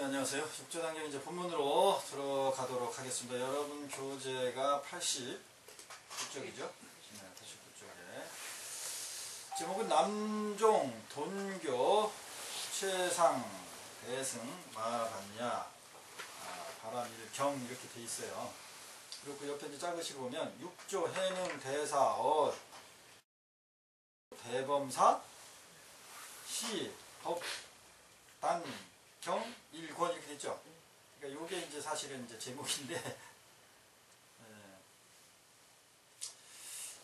네, 안녕하세요. 육조단경 이제 본문으로 들어가도록 하겠습니다. 여러분 교재가 89쪽이죠? 네, 89쪽에. 제목은 남종, 돈교, 최상, 대승, 마반야, 바람일경 이렇게 돼 있어요. 그리고 그 옆에 이제 작으시고 보면 육조, 해능, 대사, 대범사, 시, 법, 단, 경, 일권 이렇게 됐죠. 그러니까 요게 이제 사실은 이제 제목인데,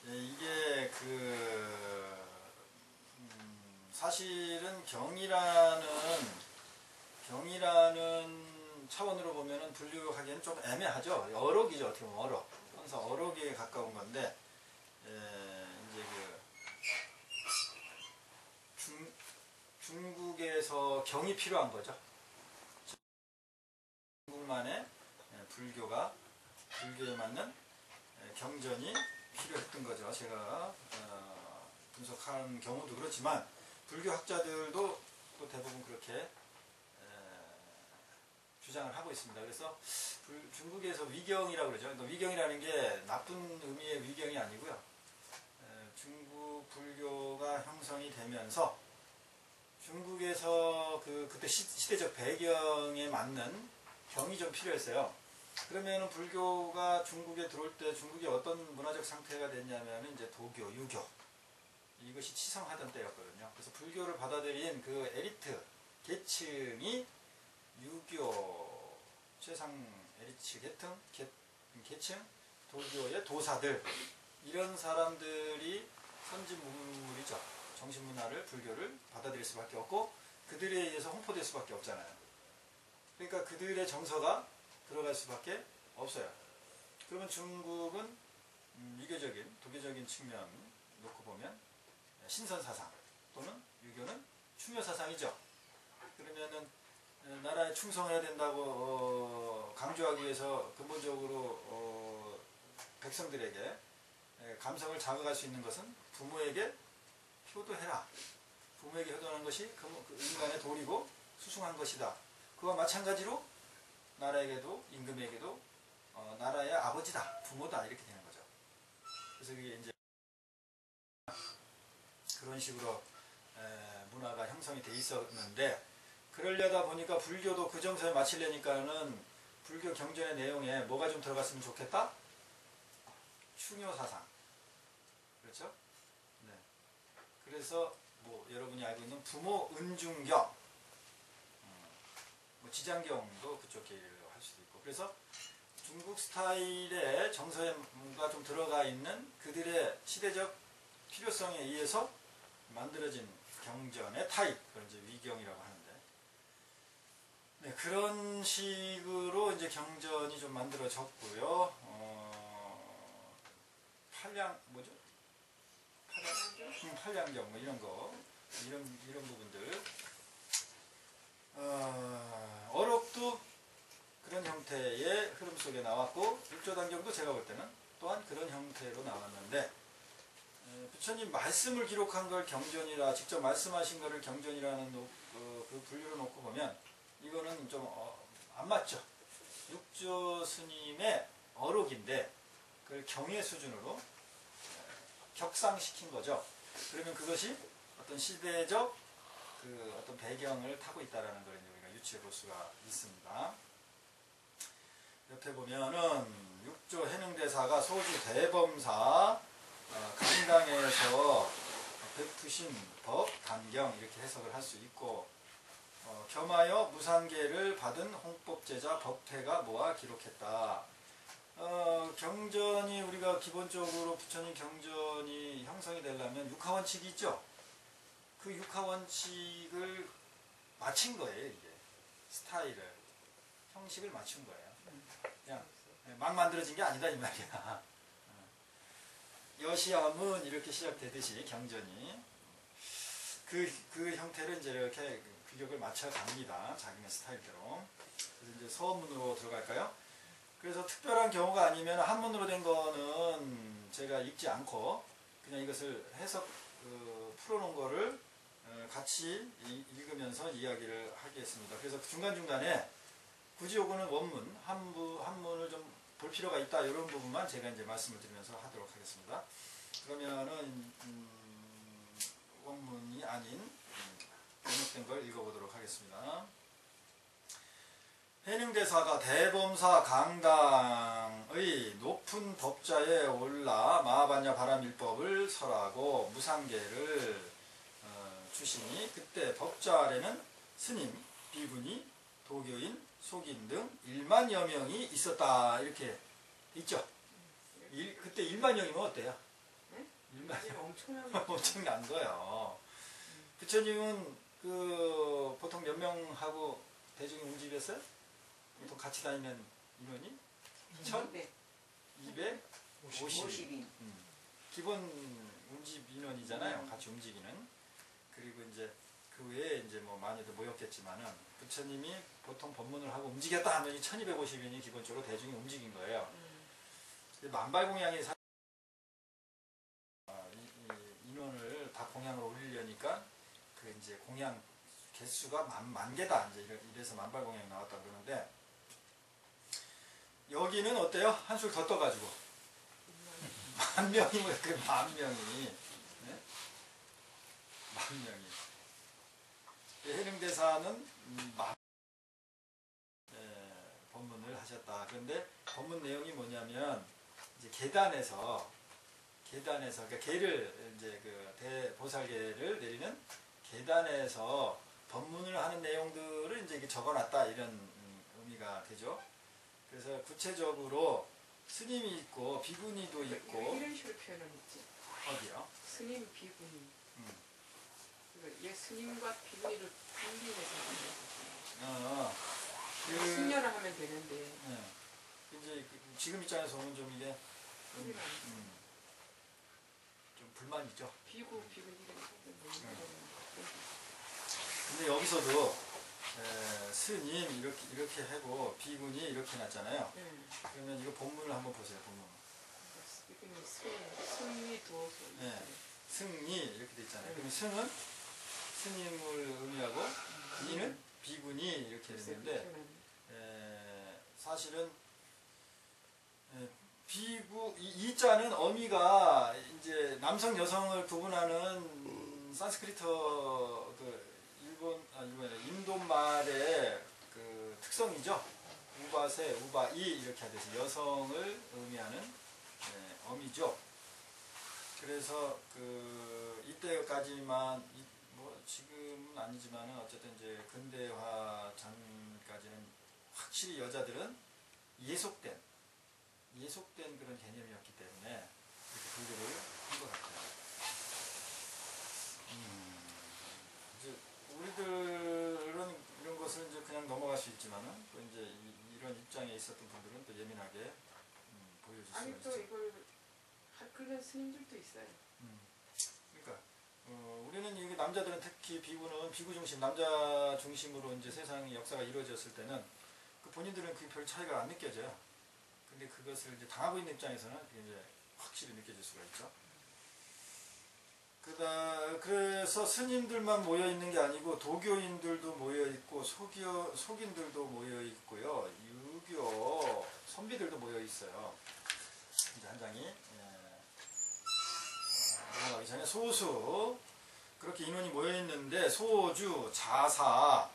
이게 사실은 경이라는 차원으로 보면은 분류하기에는 좀 애매하죠. 어록이죠. 어떻게 보면 어록. 항상 어록에 가까운 건데, 이제 중국에서 경이 필요한 거죠. 중국만의 불교에 맞는 경전이 필요했던 거죠. 제가 분석한 경우도 그렇지만 불교 학자들도 또 대부분 그렇게 주장을 하고 있습니다. 그래서 중국에서 위경이라고 그러죠. 위경이라는 게 나쁜 의미의 위경이 아니고요. 중국 불교가 형성이 되면서 중국에서 그때 시대적 배경에 맞는 경이 좀 필요했어요. 그러면 불교가 중국에 들어올 때 중국이 어떤 문화적 상태가 됐냐면 이제 도교, 유교 이것이 치성하던 때였거든요. 그래서 불교를 받아들인 그 에리트 계층이 유교, 최상 에리트 계층, 도교의 도사들 이런 사람들이 선진문물이죠. 정신문화를, 불교를 받아들일 수밖에 없고 그들에 의해서 홍포될 수밖에 없잖아요. 그러니까 그들의 정서가 들어갈 수밖에 없어요. 그러면 중국은 유교적인, 도교적인 측면 놓고 보면 신선사상 또는 유교는 충효사상이죠. 그러면은 나라에 충성해야 된다고 강조하기 위해서 근본적으로 백성들에게 감성을 자극할 수 있는 것은 부모에게 효도해라. 부모에게 효도하는 것이 그 인간의 도리고 수승한 것이다. 그와 마찬가지로 나라에게도 임금에게도 나라의 아버지다, 부모다 이렇게 되는 거죠. 그래서 이게 이제 그런 식으로 문화가 형성이 돼 있었는데 그러려다 보니까 불교도 그 정서에 맞추려니까는 불교 경전의 내용에 뭐가 좀 들어갔으면 좋겠다? 충효사상. 그렇죠? 네. 그래서 뭐 여러분이 알고 있는 부모 은중경, 지장경도 그쪽 계열로 할 수도 있고 그래서 중국 스타일의 정서가 좀 들어가 있는 그들의 시대적 필요성에 의해서 만들어진 경전의 타입, 그런 이제 위경이라고 하는데 그런 식으로 이제 경전이 좀 만들어졌고요. 팔량경 뭐 이런 거 이런 부분들 어록도 그런 형태의 흐름 속에 나왔고 육조단경도 제가 볼 때는 또한 그런 형태로 나왔는데 부처님 말씀을 기록한 걸 경전이라 직접 말씀하신 것을 경전이라는 그 분류를 놓고 보면 이거는 좀 안 맞죠. 육조 스님의 어록인데 그걸 경의 수준으로 격상시킨 거죠. 그러면 그것이 어떤 시대적 어떤 배경을 타고 있다라는 걸 우리가 유추해 볼 수가 있습니다. 옆에 보면은 육조 해능대사가 소주 대범사 강당에서 베푸신 법, 단경 이렇게 해석을 할 수 있고 겸하여 무상계를 받은 홍법제자 법회가 모아 기록했다. 경전이 우리가 기본적으로 부처님 경전이 형성이 되려면 육하원칙이 있죠. 그 육하원칙을 맞춘 거예요. 이게 스타일을 형식을 맞춘 거예요. 그냥 막 만들어진 게 아니다 이 말이야. 여시함은 이렇게 시작되듯이 경전이 그 형태를 이제 이렇게 규격을 맞춰 갑니다. 자기네 스타일대로. 그래서 이제 서문으로 들어갈까요? 그래서 특별한 경우가 아니면 한문으로 된 거는 제가 읽지 않고 그냥 이것을 해석 풀어놓은 거를 같이 읽으면서 이야기를 하겠습니다. 그래서 중간중간에 굳이 요거는 원문, 한문을 좀 볼 필요가 있다 이런 부분만 제가 이제 말씀을 드리면서 하도록 하겠습니다. 그러면은 원문이 아닌 번역된 걸 읽어보도록 하겠습니다. 해능대사가 대범사 강당의 높은 법자에 올라 마하반야 바람일법을 설하고 무상계를 주시니 그때 법자 아래는 스님, 비구니, 도교인, 속인 등 1만여 명이 있었다 이렇게 있죠. 그때 1만명이면 어때요? 네? 1만 엄청난 거예요. 부처님은 그 보통 몇 명하고 대중이 움직였어요? 보통 같이 다니는 인원이 1250인. 기본 움직 인원이잖아요. 같이 움직이는. 그리고 이제 그 외에 이제 뭐 많이들 모였겠지만은 부처님이 보통 법문을 하고 움직였다 하면 1250인이 기본적으로 대중이 움직인 거예요. 만발공양이 인원을 다 공양으로 올리려니까 그 이제 공양 개수가 만 개다 이제 이래서 만발공양이 나왔다 그러는데 여기는 어때요? 한술 더 떠가지고 10,000명이면 그 10,000명이 네? 10,000명이 해능대사는 법문을 하셨다. 그런데 법문 내용이 뭐냐면 이제 계단에서 그러니까 계를 이제 그 대보살계를 내리는 계단에서 법문을 하는 내용들을 이제 이렇게 적어놨다 이런 의미가 되죠. 그래서 구체적으로 스님이 있고 비구니도 있고 이런 식으로 표현했지. 어디요? 스님 비구니. 얘 스님과 비구니를 분리해서 승려를 하면 되는데. 이제 지금 입장에서 보면 좀 이게 좀 불만이죠. 비구니를 근데 여기서도 스님 이렇게 하고 비구니 이렇게 놨잖아요. 그러면 이거 본문을 한번 보세요. 본문. 승리 도소. 승리 이렇게 돼 있잖아요. 그러면 승은 스님을 의미하고 이는 비구니 이렇게 되는데 사실은 이자는 어미가 이제 남성 여성을 구분하는 산스크리터 그 인도말의 그 특성이죠. 우바세, 우바이 이렇게 돼서 여성을 의미하는 어미죠. 그래서 그 이때까지만 뭐 지금은 아니지만은 어쨌든 이제 근대화 전까지는 확실히 여자들은 예속된 그런 개념이었기 때문에 이렇게 분류를 한 것 같아요. 이제 우리들은 이런 것을 이제 그냥 넘어갈 수 있지만은 또 이제 이런 입장에 있었던 분들은 또 예민하게 보여줄 수가 있죠. 아니 또 이걸 그런 스님들도 있어요. 그러니까 우리는 이게 남자들은 특히 비구 중심 남자 중심으로 이제 세상의 역사가 이루어졌을 때는 그 본인들은 그게 별 차이가 안 느껴져요. 근데 그것을 이제 당하고 있는 입장에서는 그게 이제 확실히 느껴질 수가 있죠. 그래서 스님들만 모여 있는 게 아니고 도교인들도 모여 있고 속인들도 모여 있고요. 유교 선비들도 모여 있어요. 이제 한 장이 넘어가기 전에 소수 그렇게 인원이 모여 있는데 소주, 자사,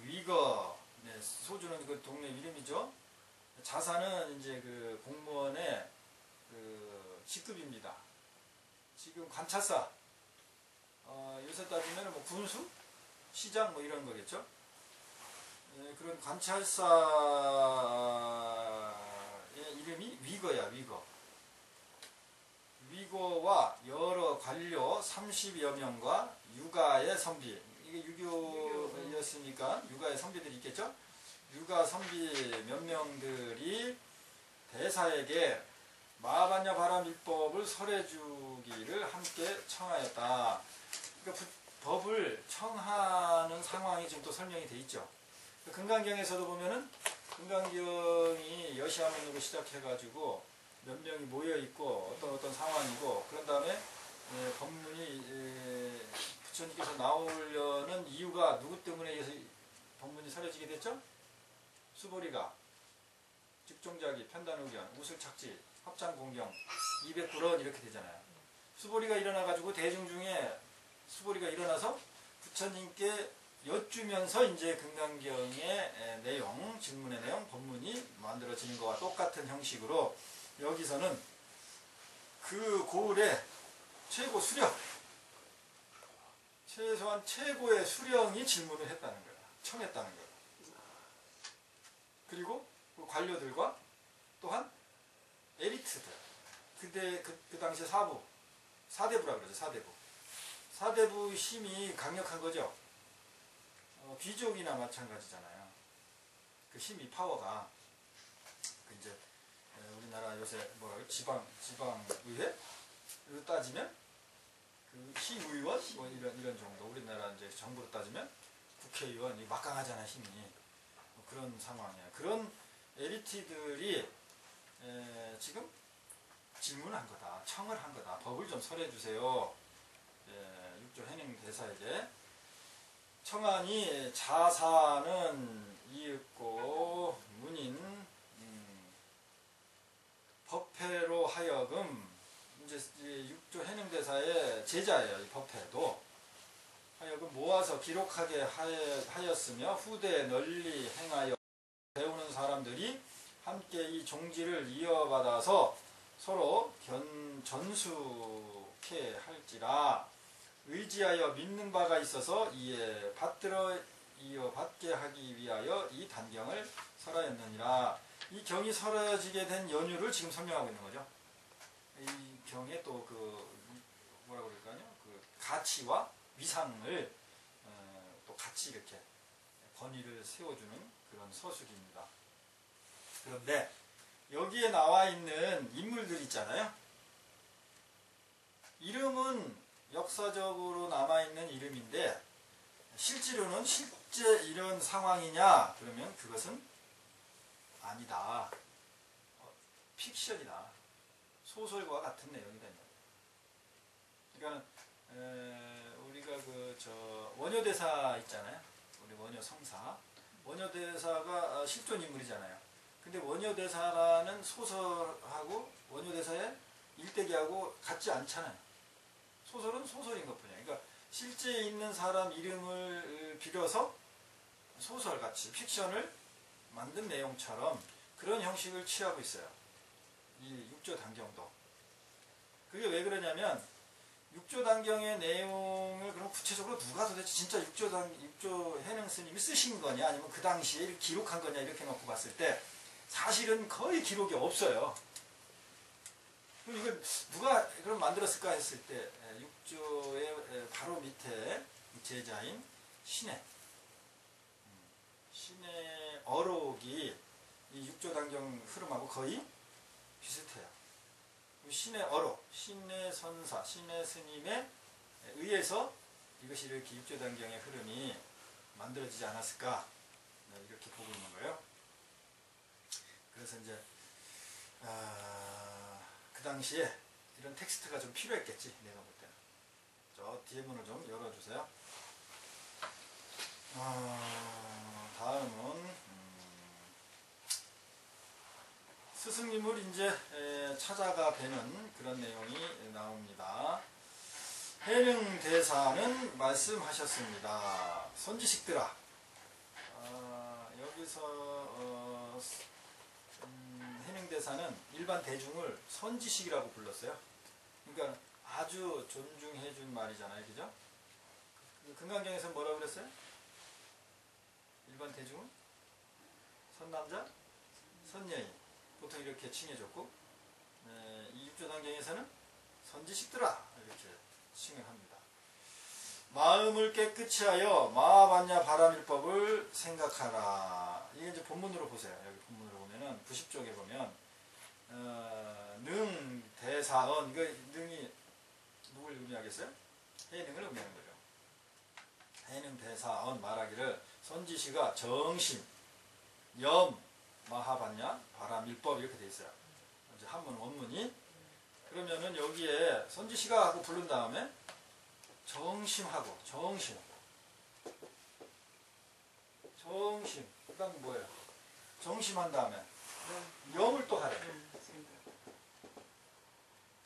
위거, 소주는 그 동네 이름이죠. 자사는 이제 그 공무원의 그 직급입니다. 지금 관찰사, 요새 따지면 뭐 군수, 시장 뭐 이런 거겠죠. 그런 관찰사의 이름이 위거야, 위거. 위거와 여러 관료 30여 명과 유가의 선비, 이게 유교였으니까 유가의 선비들이 있겠죠. 유가 선비 몇 명들이 대사에게 마하반야 바람일법을 설해주기를 함께 청하였다. 그러니까 법을 청하는 상황이 지금 또 설명이 돼 있죠. 금강경에서도 보면은 금강경이 여시아문으로 시작해가지고 몇 명이 모여 있고 어떤 상황이고 그런 다음에 법문이 부처님께 여기서 나오려는 이유가 누구 때문에 의해서 법문이 사라지게 됐죠? 수보리가 직종자기, 편단의견, 우술착지, 합장공경, 200불언 이렇게 되잖아요. 수보리가 일어나가지고 대중 중에 수보리가 일어나서 부처님께 여쭈면서 이제 금강경의 내용, 질문의 내용, 법문이 만들어지는 것과 똑같은 형식으로 여기서는 그 고을의 최고 수령, 최소한 최고의 수령이 질문을 했다는 거야. 청했다는 거야. 그리고 그 관료들과 또한 에리트들. 그때 그 당시에 사대부라 그러죠. 사대부. 사대부 힘이 강력한 거죠. 귀족이나 마찬가지잖아요. 그 힘이 파워가 그 이제 우리나라 요새 뭐라고 지방의회로 따지면 그 시의원 뭐 이런 정도. 우리나라 이제 정부로 따지면 국회의원이 막강하잖아요. 힘이. 그런 상황이에요. 그런 에리트들이 지금 질문한 거다. 청을 한 거다. 법을 좀 설해주세요. 6조 해능대사에게 청하니 자사는 이윽고 문인 법회로 하여금 이제 6조 해능대사의 제자예요. 이 법회도 하여금 모아서 기록하게 하였으며 후대에 널리 행하여 배우는 사람들이 함께 이 종지를 이어받아서 서로 전수케 할지라 의지하여 믿는 바가 있어서 이에 받들어 이어받게 하기 위하여 이 단경을 설하였느니라. 이 경이 설해지게 된 연유를 지금 설명하고 있는 거죠. 이 경에 또 그 뭐라고 그럴까요? 그 가치와 위상을 또 같이 이렇게 권위를 세워주는 그런 서술입니다. 그런데 여기에 나와 있는 인물들 있잖아요. 이름은 역사적으로 남아있는 이름인데 실제로는 실제 이런 상황이냐 그러면 그것은 아니다. 픽션이다. 소설과 같은 내용이다. 그러니까 우리가 원효대사 있잖아요. 우리 원효성사. 원효대사가 실존 인물이잖아요. 근데 원효대사라는 소설하고 원효대사의 일대기하고 같지 않잖아요. 소설은 소설인 것뿐이야. 그러니까 실제 있는 사람 이름을 빌어서 소설같이 픽션을 만든 내용처럼 그런 형식을 취하고 있어요. 이 육조단경도. 그게 왜 그러냐면 육조단경의 내용을 그럼 구체적으로 누가 도대체 진짜 육조 해능 스님이 쓰신 거냐 아니면 그 당시에 기록한 거냐 이렇게 놓고 봤을 때 사실은 거의 기록이 없어요. 그럼 이걸 누가 그럼 만들었을까 했을 때 육조의 바로 밑에 제자인 신의 어록이 이 육조단경 흐름하고 거의 비슷해요. 신의 어록, 신의 선사, 신의 스님에 의해서 이것이 이렇게 육조단경의 흐름이 만들어지지 않았을까 이렇게 보고 있는 거예요. 그래서 이제 그 당시에 이런 텍스트가 좀 필요했겠지. 내가 볼 때는. 저 뒤에 문을 좀 열어주세요. 다음은 스승님을 이제 찾아가 뵈는 그런 내용이 나옵니다. 해능대사는 말씀하셨습니다. 선지식들아. 여기서 해능대사는 일반 대중을 선지식이라고 불렀어요. 그러니까 아주 존중해준 말이잖아요. 그죠? 금강경에서 뭐라고 그랬어요? 일반 대중은? 선남자? 선여인. 보통 이렇게 칭해줬고 이 육조단경에서는 선지식들아 이렇게 칭을 합니다. 마음을 깨끗이 하여 마하반야 바라밀법을 생각하라. 이게 이제 본문으로 보세요. 여기 본문으로 보면은 90쪽에 보면 능 대사언. 이거 능이 누굴 의미하겠어요? 해능을 의미하는 거죠. 해능 대사언 말하기를 선지시가 정심, 염, 마하반야, 바라밀법 이렇게 돼 있어요. 한문 원문이. 그러면은 여기에 선지시가 하고 부른 다음에 정심하고 정심. 그다음 뭐예요? 정심한 다음에 염을 또 하래. 생각.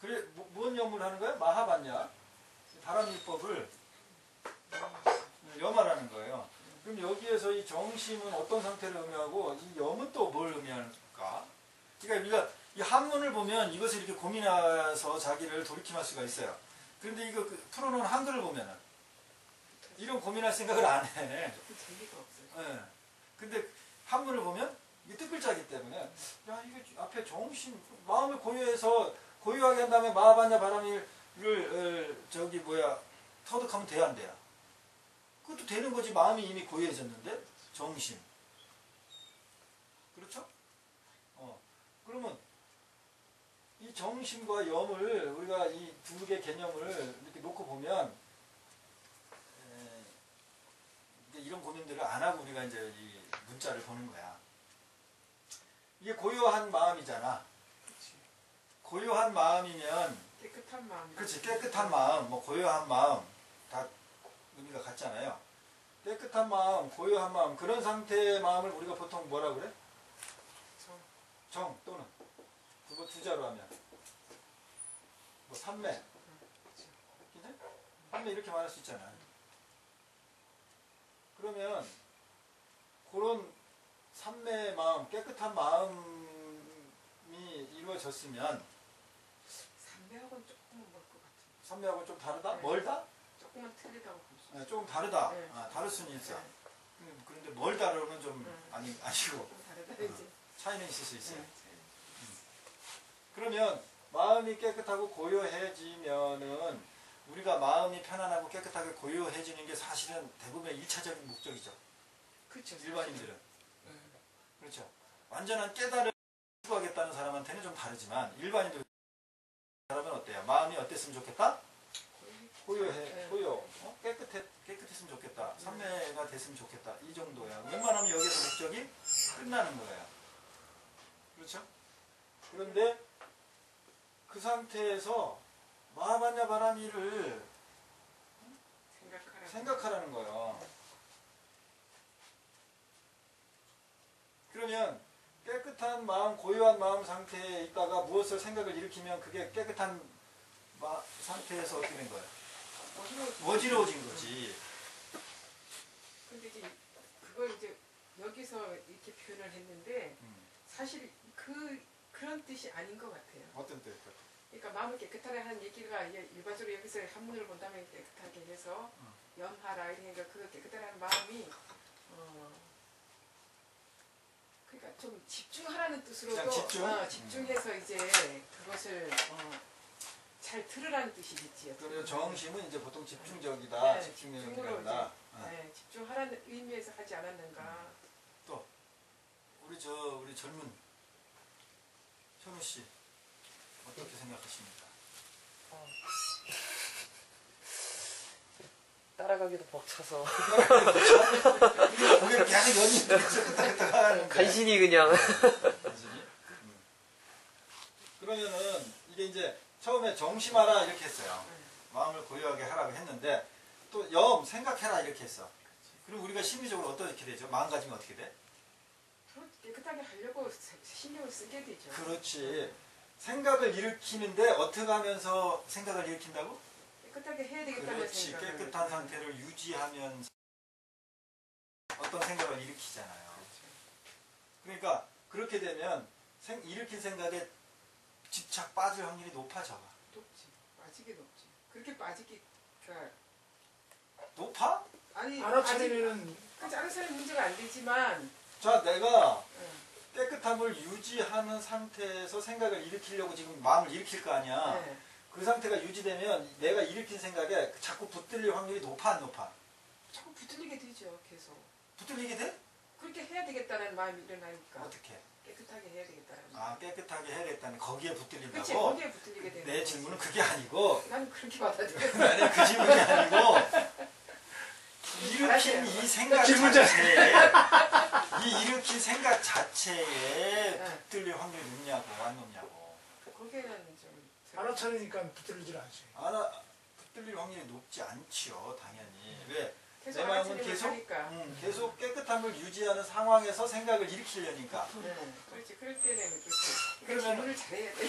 그래 뭔 염을 하는 거야? 마하반야. 바람일법을 염하라는 거예요. 그럼 여기에서 이 정심은 어떤 상태를 의미하고 이 염은 또 뭘 의미할까? 그러니까 우리가 이 한문을 보면 이것을 이렇게 고민해서 자기를 돌이킴할 수가 있어요. 그런데 이거 풀어놓은 한글을 보면은 이런 고민할 생각을 안 해. 조금 재미가 없어요. 예. 근데 한문을 보면 이게 뜻글자이기 때문에 야 이게 앞에 정심 마음을 고요해서 고요하게 한 다음에 마하반야 바람일을 저기 뭐야 터득하면 돼야 안 돼요? 그것도 되는 거지. 마음이 이미 고요해졌는데 정심. 그렇죠? 그러면 이 정심과 염을 우리가 이 두 개 개념을 이렇게 놓고 보면 이런 고민들을 안 하고 우리가 이제 이 문자를 보는 거야. 이게 고요한 마음이잖아. 그치. 고요한 마음이면 깨끗한 마음. 그렇지. 깨끗한 마음, 뭐 고요한 마음 다 의미가 같잖아요. 깨끗한 마음, 고요한 마음 그런 상태의 마음을 우리가 보통 뭐라 그래? 정 또는 두 자로 하면 뭐 삼매. 그치? 삼매 이렇게 말할 수 있잖아. 그러면 그런 삼매의 마음, 깨끗한 마음이 이루어졌으면 삼배하고는 조금은 멀 것 같아요. 삼매하고 좀 다르다? 네. 멀다? 조금은 틀리다고 볼 수 있어요. 네, 조금 다르다. 네. 다를 수는 있어. 네. 그런데 멀다로는 좀 네. 아니고 조금 다르다 이제. 차이는 있을 수 있어요. 네. 그러면 마음이 깨끗하고 고요해지면은 우리가 마음이 편안하고 깨끗하게 고요해지는 게 사실은 대부분의 1차적인 목적이죠. 그렇죠. 일반인들은. 네. 그렇죠. 완전한 깨달음을 추구하겠다는 사람한테는 좀 다르지만 일반인들 사람은 어때요? 마음이 어땠으면 좋겠다? 고요해, 네. 고요. 깨끗했으면 좋겠다. 삼매가 됐으면 좋겠다. 이 정도야. 웬만하면 여기서 목적이 끝나는 거예요. 그렇죠? 그런데 그 상태에서 마하반야 바라미를 생각하라는 거예요. 그러면 깨끗한 마음, 고요한 마음 상태에 있다가 무엇을 생각을 일으키면 그게 깨끗한 상태에서 어떻게 된 거예요? 어지러워진 거지. 근데 이제 그걸 이제 여기서 이렇게 표현을 했는데 사실 그런 뜻이 아닌 것 같아요. 어떤 뜻일까요? 그러니까 마음을 깨끗하게 하는 얘기가 일반적으로 여기서 한문을 본다면 깨끗하게 해서 염하라 이러니까 그 깨끗하게 하는 마음이 그러니까 좀 집중하라는 뜻으로도 집중해서 이제 그것을 잘 들으라는 뜻이겠지. 그래서 정심은 이제 보통 집중적이다, 네, 집중력이다. 네, 집중하라는 의미에서 하지 않았는가. 또 우리 젊은 현우 씨 어떻게 생각하십니까? 따라가기도 벅차서 우리 계속 연이 간신히 그냥 그러면은 이게 이제 처음에 정심하라 이렇게 했어요. 마음을 고요하게 하라고 했는데 또 염 생각해라 이렇게 했어. 그럼 우리가 심리적으로 어떻게 되죠? 마음가짐이 어떻게 돼? 깨끗하게 하려고 신경을 쓰게 되죠. 그렇지. 생각을 일으키는데 어떻게 하면서 생각을 일으킨다고? 깨끗하게 해야 되겠다는 그렇지. 생각을. 깨끗한 상태를 유지하면서 어떤 생각을 일으키잖아요. 그러니까 그렇게 되면 일으킨 생각에 집착 빠질 확률이 높아져. 높지. 빠지게 높지. 그렇게 빠지기가 높아? 아니 알아차리면은 그렇지 알아차리는 문제가 안 되지만 자, 내가 깨끗함을 유지하는 상태에서 생각을 일으키려고 지금 마음을 일으킬 거 아니야. 네. 그 상태가 유지되면 내가 일으킨 생각에 자꾸 붙들릴 확률이 높아 안 높아? 자꾸 붙들리게 되죠. 계속. 붙들리게 돼? 그렇게 해야 되겠다는 마음이 일어나니까. 어떻게? 깨끗하게 해야 되겠다는 마음. 아, 깨끗하게 해야겠다는 거기에 붙들린다고? 그렇지. 거기에 붙들리게 되는 내 거지. 질문은 그게 아니고 나는 그렇게 받아들여. 아니 그 질문이 아니고 일으킨 이 생각 자체에 일으킨 생각 자체에 붙들릴 확률이 높냐고 안 높냐고. 거기에는 좀 알아차리니까 붙들리질 않지. 붙들릴 확률이 높지 않지요, 당연히. 왜? 계속 내 마음은 알아채려면 계속 하니까. 계속 깨끗함을 유지하는 상황에서 생각을 일으키려니까. 네, 그렇지. 그럴 때는 그렇지. 그러면- 질문을 잘해야 돼.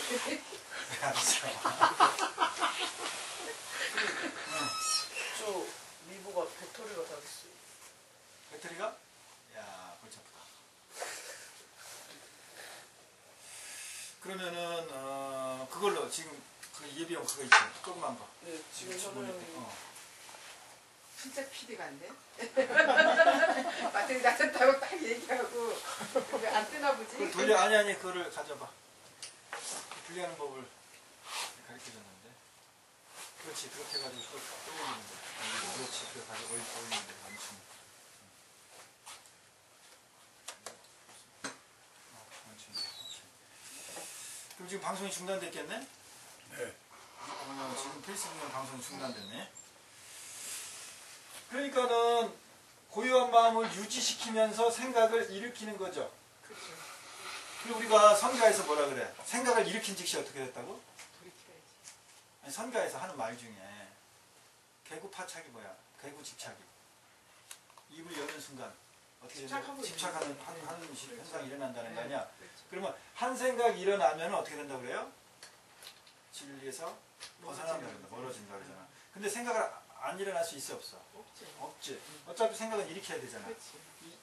알았어. 저 미부가 배터리가 다 있어요. 배터리가? 야, 골치 아프다. 그러면은 그걸로 지금 그 예비용 그거 있지, 조그만 거. 네, 지금 주머니 때. 저는 진짜 PD가 안 돼? 배터리 낮췄다고 딱 얘기하고 왜 안 뜨나 보지? 그걸 돌려 아니 그거를 가져봐. 분리하는 법을 가르쳐줬는데. 그렇지, 그렇게 해가지고 또 올리는 거야. 그렇지, 그래 가지고 올리는 거야. 멈추면. 멈추면. 그럼 지금 방송이 중단됐겠네? 네. 지금 페이스북에 방송이 중단됐네. 그러니까는 고요한 마음을 유지시키면서 생각을 일으키는 거죠. 그렇죠. 그리고 우리가 선가에서 뭐라 그래? 생각을 일으킨 즉시 어떻게 됐다고? 돌이켜야지. 아니, 선가에서 하는 말 중에 개구 파착이 뭐야? 개구 집착이. 입을 여는 순간 어떻게 집착하고 집착하는 있는 거지. 하는 그렇죠. 현상이 일어난다는 거 네, 아니야? 그렇죠. 그러면 한 생각이 일어나면 어떻게 된다고 그래요? 진리에서 벗어난다 그런다. 멀어진다 그러잖아. 근데 생각을 안 일어날 수 있어 없어? 없지. 없지. 어차피 생각은 일으켜야 되잖아. 그렇지.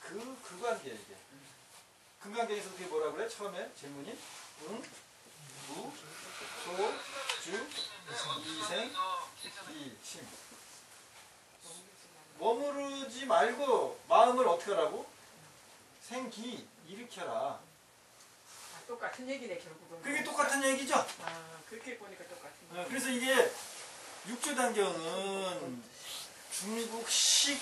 그 관계야 이게. 그 관계에서 그게 뭐라 그래? 처음에 질문이 응, 무, 소, 주, 이생, 이심. 머무르지 말고 마음을 어떻게 하라고? 생기 일으켜라. 아, 똑같은 얘기네 결국은. 그게 똑같은 얘기죠. 아, 그렇게 보니까 똑같은 얘기. 그래서 이게 육조단경은 중국식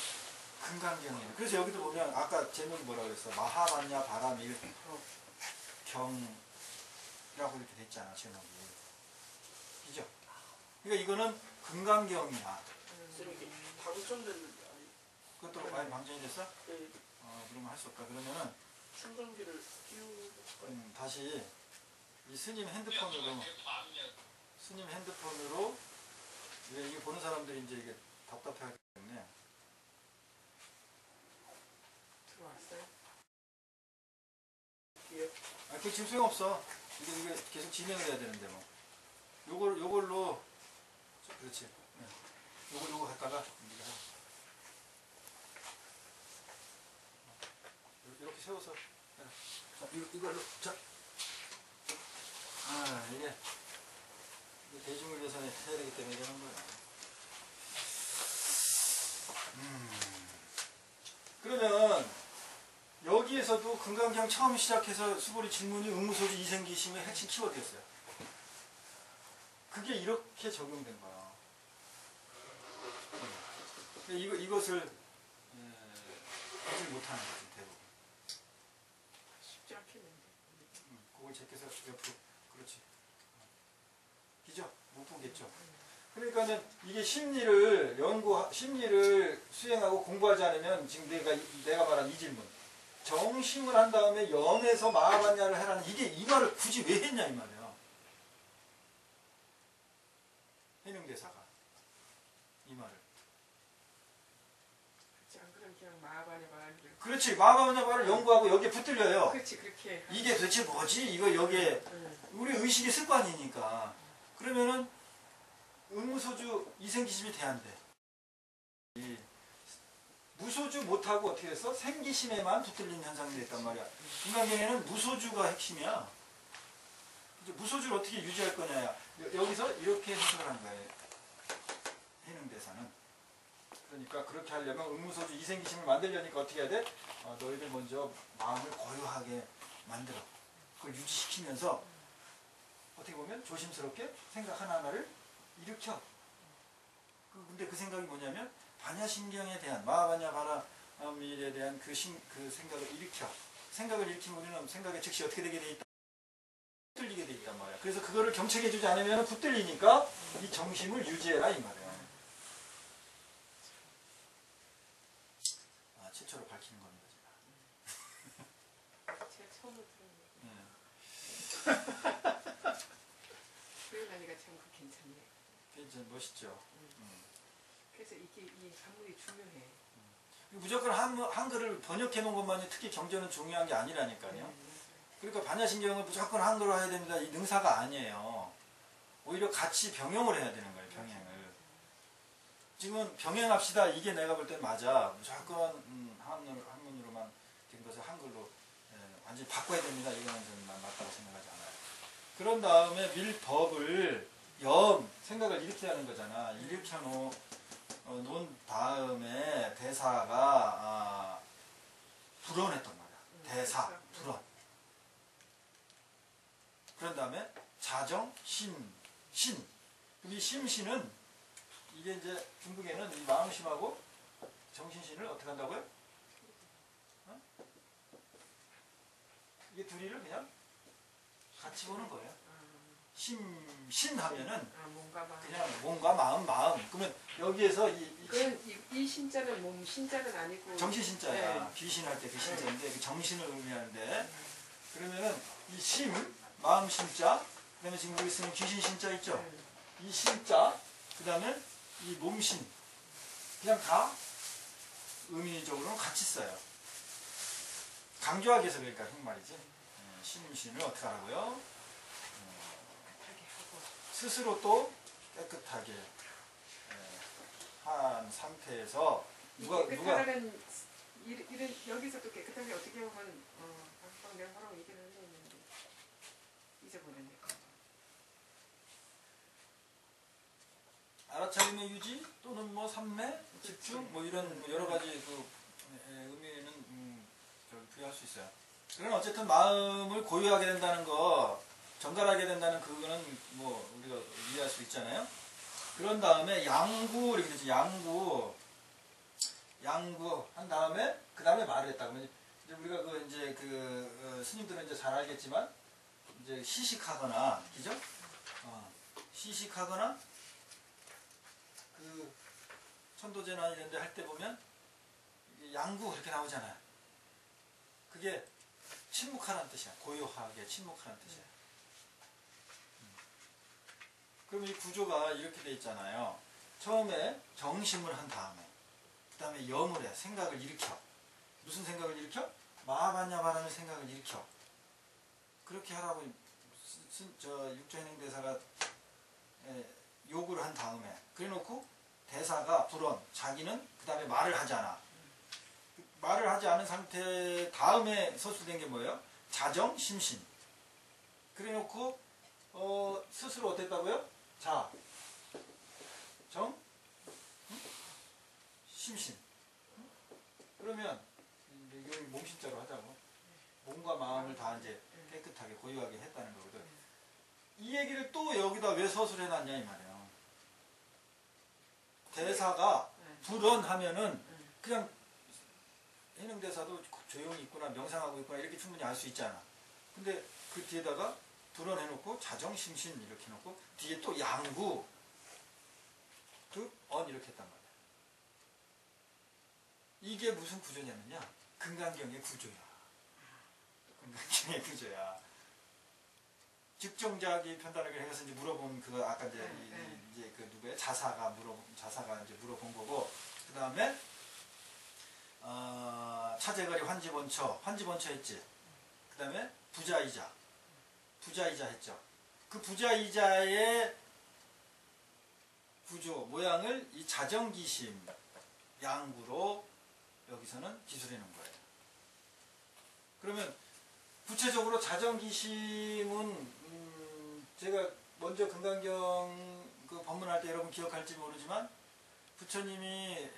금강경이에요. 그래서 여기도 보면 아까 제목이 뭐라고 그랬어? 마하반야 바라밀 경이라고 이렇게 됐잖아, 제목이. 그죠? 그러니까 이거는 금강경이야. 이렇게 방전됐는데 아니 그것도 많이 방전이 됐어? 네, 그러면 할 수 없다. 그러면은 충전기를 끼우고 다시 이 스님 핸드폰으로 왜 이게 보는 사람들이 이제 이게 답답해하기 때문에 들어왔어요. 그 지금 소용없어. 이게 계속 진행을 해야 되는데 뭐. 요걸로 그렇지. 네. 요거 갖다가 우리가 이렇게 세워서 자, 이걸로 자. 이게 대중을 위해서 해야 되기 때문에 이런 거야. 그러면 여기에서도 금강경 처음 시작해서 수보리 질문이 의무소지 이생기심의 핵심 키워드였어요. 그게 이렇게 적용된 거야. 이것을 하지 못하는 거지 대부분. 쉽지 않겠는데. 그걸 제껴서 옆으로 그렇지. 그죠? 못 보겠죠. 그러니까는 이게 심리를 수행하고 공부하지 않으면 지금 내가 말한 이 질문. 정심을 한 다음에 영에서 마하반야를 해라는 이 말을 굳이 왜 했냐 이 말이야. 해명대사가 이 말을. 그렇지. 안 그러면 그냥 마하반야 말을. 그렇지. 마하반야를 연구하고 여기에 붙들려요. 그렇지. 그렇게. 이게 도대체 뭐지? 이거 여기에 우리 의식의 습관이니까. 그러면은 의무소주 이생기심이 돼안돼. 무소주 못하고 어떻게 됐어? 생기심에만 붙들린 현상이 됐단 말이야. 인간계에는 무소주가 핵심이야. 이제 무소주를 어떻게 유지할 거냐. 여기서 이렇게 해석을 한 거예요. 해능대사는. 그러니까 그렇게 하려면 의무소주 이생기심을 만들려니까 어떻게 해야 돼? 너희들 먼저 마음을 고요하게 만들어. 그걸 유지시키면서 어떻게 보면 조심스럽게 생각 하나하나를 일으켜. 근데 그 생각이 뭐냐면 반야신경에 대한 마하반야 바라밀에 대한 그 생각을 일으켜. 생각을 일으키면 우리는 생각에 즉시 어떻게 되게 돼 있다? 붙들리게 돼 있단 말이야. 그래서 그거를 경책해주지 않으면 붙들리니까 이 정심을 유지해라 이 말이야. 최초로 밝히는 겁니다 제가. 제가 처음으로 들은 얘기. 표현하니까 참 괜찮네. 굉장히 멋있죠. 그래서 이게 이 한문이 중요해. 무조건 한글을 번역해 놓은 것만이 특히 경전은 중요한 게 아니라니까요. 그러니까 반야신경을 무조건 한글로 해야 됩니다. 이 능사가 아니에요. 오히려 같이 병용을 해야 되는 거예요. 병행을. 지금은 병행합시다. 이게 내가 볼 땐 맞아. 무조건 한문으로만 된 것을 한글로 완전히 바꿔야 됩니다. 이거는 저는 맞다고 생각하지 않아요. 그런 다음에 밀법을 생각을 이렇게 하는 거잖아. 이렇게 놓은 다음에 대사가 불언했단 말이야. 대사, 불언. 그런 다음에 자정, 신. 그럼 이 심신은 이게 이제 중국에는 이 마음심하고 정신신을 어떻게 한다고요? 어? 이게 둘이를 그냥 같이 보는 거예요. 신 하면은 그냥 몸과 마음. 그러면 여기에서 이 신자는 몸 신자는 아니고 정신신자야. 귀신할 때 그 신자인데 그 정신을 의미하는데 그러면은 이 마음 신자, 그 다음에 지금 여기 쓰는 귀신 신자 있죠? 이 신자, 그 다음에 이 몸신. 그냥 다 의미적으로는 같이 써요. 강조하기 위해서 그러니까 흑말이지. 심신을 어떻게 하라고요? 스스로 또 깨끗하게 한 상태에서 깨끗하다는 이런 여기서도 깨끗하게 어떻게 보면 방금 내가 뭐라고 얘기를 했는데 잊어버렸네. 알아차림의 유지 또는 뭐 삼매, 집중 뭐 이런 여러 가지 그 의미는 부여할 수 있어요. 그러나 어쨌든 마음을 고유하게 된다는 거, 정갈하게 된다는 그거는 뭐 우리가 이해할 수 있잖아요. 그런 다음에 양구 이렇게 되죠. 양구 한 다음에 그 다음에 말을 했다. 그러면 이제 우리가 스님들은 이제 잘 알겠지만 이제 시식하거나 그죠? 시식하거나 그 천도제나 이런 데 할 때 보면 양구 그렇게 나오잖아요. 그게 침묵하라는 뜻이야. 고요하게 침묵하라는 뜻이야. 그럼 이 구조가 이렇게 돼 있잖아요. 처음에 정심을 한 다음에 그 다음에 염을 해. 생각을 일으켜. 무슨 생각을 일으켜? 마하반야바라는 생각을 일으켜. 그렇게 하라고 육조현행대사가 요구를 한 다음에 그래놓고 대사가 불언, 자기는 그 다음에 말을 하지 않아. 말을 하지 않은 상태 다음에 서술된 게 뭐예요? 자정, 심신. 그래놓고 스스로 어땠다고요? 자, 정, 심신. 그러면 여기 몸신자로 하자고. 몸과 마음을 다 이제 깨끗하게 고유하게 했다는 거거든. 이 얘기를 또 여기다 왜 서술해놨냐 이 말이에요. 대사가 불언하면은 그냥 해능대사도 조용히 있구나 명상하고 있구나 이렇게 충분히 알 수 있잖아. 근데 그 뒤에다가 불언해놓고 자정심신 이렇게 해놓고 뒤에 또 양구 득언 이렇게 했단 말이야. 이게 무슨 구조냐면요. 금강경의 구조야. 금강경의 구조야. 즉정자기 편단하게 해서 이제 물어본 그거 아까 이제 그 누구야 자사가 이제 물어본 거고 그 다음에 차제거리 환지본처 했지. 그 다음에 부자이자 했죠. 그 부자이자의 구조 모양을 이 자정기심 양구로 여기서는 기술해 놓은 거예요. 그러면 구체적으로 자정기심은 제가 먼저 금강경 그 법문할 때 여러분 기억할지 모르지만 부처님이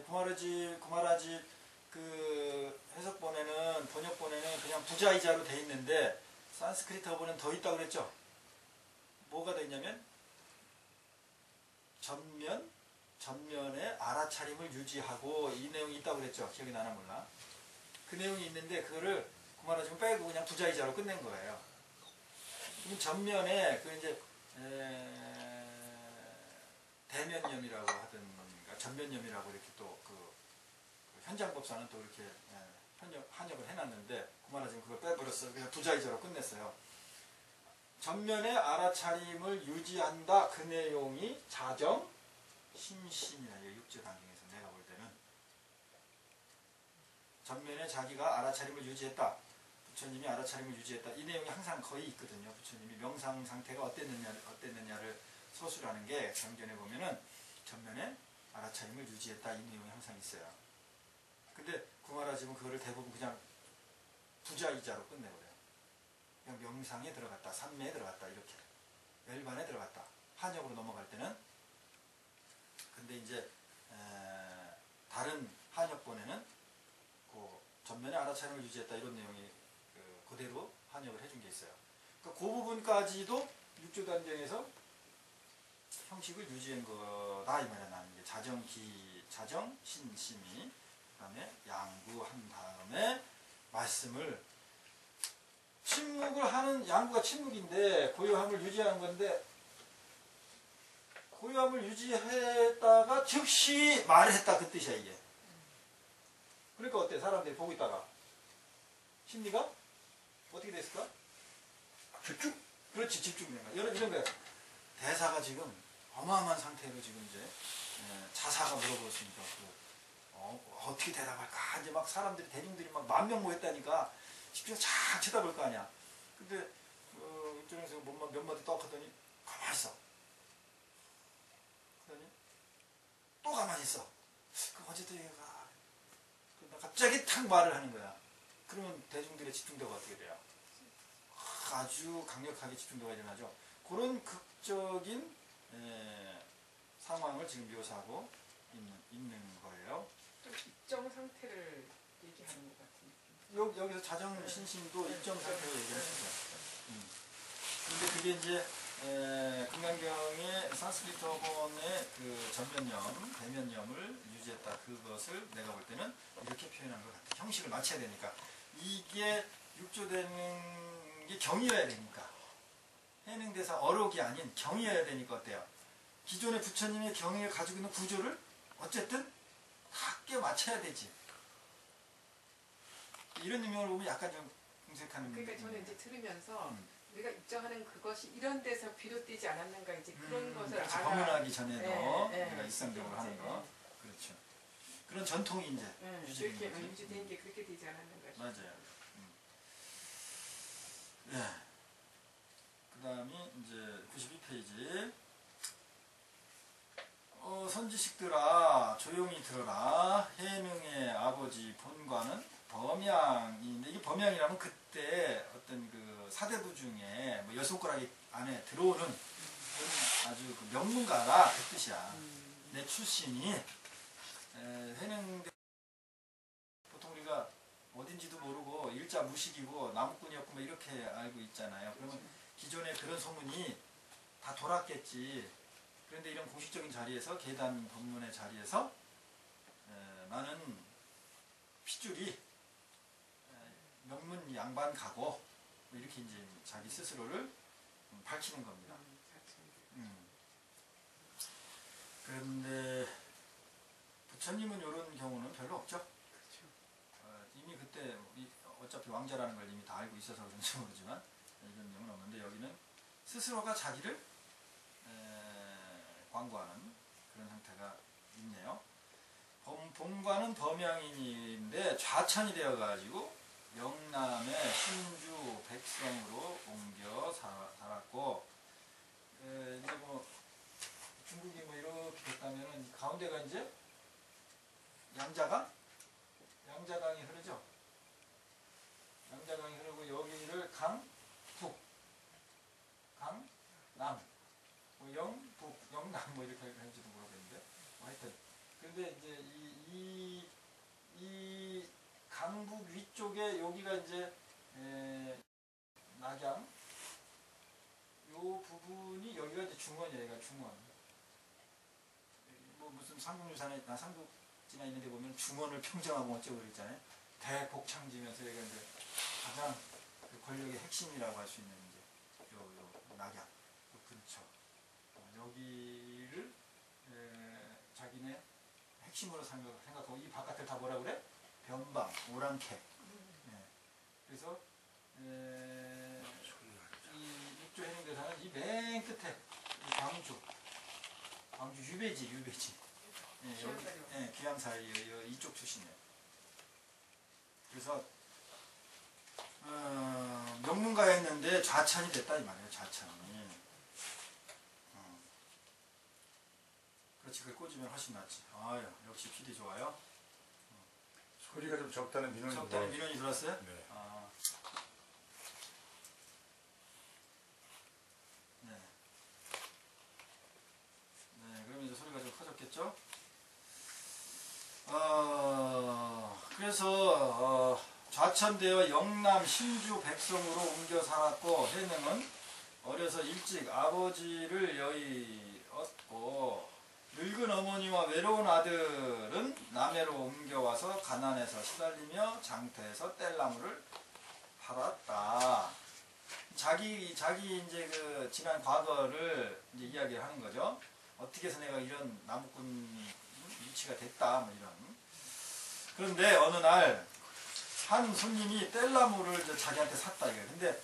구마라지 그 번역본에는 그냥 부자이자로 돼 있는데 산스크리트어 보면 더 있다고 그랬죠. 뭐가 돼 있냐면 전면에 알아차림을 유지하고 이 내용이 있다고 그랬죠. 기억이 나나 몰라. 그 내용이 있는데 그거를 구마라지는 빼고 그냥 부자이자로 끝낸 거예요. 그럼 전면에 그 이제 대면염이라고 하든가 전면염이라고 이렇게 또 그 현장법사는 또 이렇게 한역을 해놨는데 구마라지는 그걸 빼버렸어요. 그냥 부자이자로 끝냈어요. 전면의 알아차림을 유지한다. 그 내용이 자정 신심이야. 6조 단경에서 내가 볼 때는 전면에 자기가 알아차림을 유지했다. 부처님이 알아차림을 유지했다. 이 내용이 항상 거의 있거든요. 부처님이 명상 상태가 어땠느냐를 서술하는 게 경전에 보면은 전면에 알아차림을 유지했다. 이 내용이 항상 있어요. 근데 구마라집은 그거를 대부분 그냥 부자이자로 끝내버려요. 그냥 명상에 들어갔다, 삼매에 들어갔다, 이렇게 열반에 들어갔다. 한역으로 넘어갈 때는. 근데 이제 다른 한역본에는 그 전면에 알아차림을 유지했다 이런 내용이 그대로 한역을 해준 게 있어요. 그러니까 그 부분까지도 육조단경에서 형식을 유지한 거다 이 말이야. 나는 이제 자정 신심이 그다음에 양구한 다음에 말씀을 침묵을 하는 양구가 침묵인데 고요함을 유지하는 건데 고요함을 유지했다가 즉시 말을 했다 그 뜻이야 이게. 그러니까 어때? 사람들이 보고 있다가 심리가 어떻게 됐을까? 집중? 그렇지 집중된 거야. 이런 거야. 대사가 지금 어마어마한 상태로 지금 이제 자사가 물어보았으니까 어떻게 대답할까? 이제 막 사람들이 대중들이 막 10,000명 모였다니까 집중해서 쫙 쳐다볼 거 아니야. 근데 이쪽에서 몇 마디 떡 하더니 가만히 있어. 그러더니 또 가만히 있어. 그럼 어쨌든 얘가 갑자기 탁 말을 하는 거야. 그러면 대중들의 집중도가 어떻게 돼요? 아주 강력하게 집중도가 일어나죠. 그런 극적인 상황을 지금 묘사하고 있는 거예요. 입정 상태를 얘기하는 것 같은 여기서 자정신심도 입정 상태로 얘기하는 거죠. 근데 그게 이제 금강경의 산스크리트어본의 그 전면념, 대면념을 유지했다. 그것을 내가 볼 때는 이렇게 표현한 것 같아. 형식을 맞춰야 되니까. 이게 육조되는 게 경이어야 되니까. 해능대사 어록이 아닌 경이어야 되니까 어때요? 기존의 부처님의 경을 가지고 있는 구조를 어쨌든 다 맞춰야 되지. 이런 의미로 보면 약간 좀 궁색한. 그러니까 저는 이제 들으면서 우리가 입정하는 그것이 이런 데서 비롯되지 않았는가 이제 그런 것을 그렇죠. 알아. 법문하기 전에도 네, 우리가 일상적으로 하는 거. 그렇죠. 그런 전통이 이제 유지된 이렇게 거지. 유지된 게 그렇게 되지 않았는가 싶어요. 맞아요. 네. 그 다음이 이제 92페이지. 선지식들아 조용히 들어라. 해능의 아버지 본관은 범양인데 이게 범양이라면 그때 어떤 그 사대부 중에 뭐 6가락이 안에 들어오는 아주 그 명문가라 그 뜻이야. 내 출신이 해능 보통 우리가 어딘지도 모르고 일자 무식이고 나무꾼이었고 뭐 이렇게 알고 있잖아요. 그러면 기존에 그런 소문이 다 돌았겠지. 그런데 이런 공식적인 자리에서 계단 법문의 자리에서 나는 핏줄이 명문 양반 가고 뭐 이렇게 이제 자기 스스로를 밝히는 겁니다. 그런데 부처님은 이런 경우는 별로 없죠. 그렇죠. 이미 그때 어차피 왕자라는 걸 이미 다 알고 있어서 그런지 모르지만 이런 경우는 없는데 여기는 스스로가 자기를 광고하는 그런 형태가 있네요. 본관은 범양인인데 좌천이 되어가지고 영남의 신주 백성으로 옮겨 살았고 이제 뭐 중국이 뭐 이렇게 됐다면은 가운데가 이제 양자강이 흐르죠. 양자강이 흐르고 여기를 강북, 강남, 뭐 영북, 영남 뭐 이렇게 할지도 모르겠는데 하여튼 근데 이제 이 강북 위쪽에 여기가 이제 낙양 요 부분이 여기가 이제 중원이에요. 여기가 중원. 뭐 무슨 삼국유산에 삼국지나 있는데 보면 중원을 평정하고 어쩌고 그랬잖아요. 대곡창지면서 여기가 이제 가장 그 권력의 핵심이라고 할 수 있는 이제 요 낙양 요 근처 여기를 자기네 핵심으로 생각하고 이 바깥을 다 뭐라 그래? 변방, 오랑캐. 그래서 이 육조 해능 맨 끝에 이 광주 유배지. 예, 여기, 예, 귀암사이 이쪽 출신이에요. 그래서 명문가였는데 좌천이 됐다 이 말이에요. 좌천이. 그렇지. 그걸 꽂으면 훨씬 낫지. 아유, 역시 PD 좋아요. 소리가 좀 적다는 민원이 적당히 민원이 들었어요? 네. 아. 네. 네, 그러면 이제 소리가 좀 커졌겠죠? 그래서 좌천되어 영남 신주 백성으로 옮겨 살았고 해능은 어려서 일찍 아버지를 여의었고 늙은 어머니와 외로운 아들은 남해로 옮겨와서 가난해서 시달리며 장터에서 뗄나무를 팔았다. 자기 이제 그 지난 과거를 이제 이야기를 하는 거죠. 어떻게 해서 내가 이런 나무꾼 위치가 됐다, 뭐 이런. 그런데 어느 날 한 손님이 뗄나무를 이제 자기한테 샀다 이거예요. 근데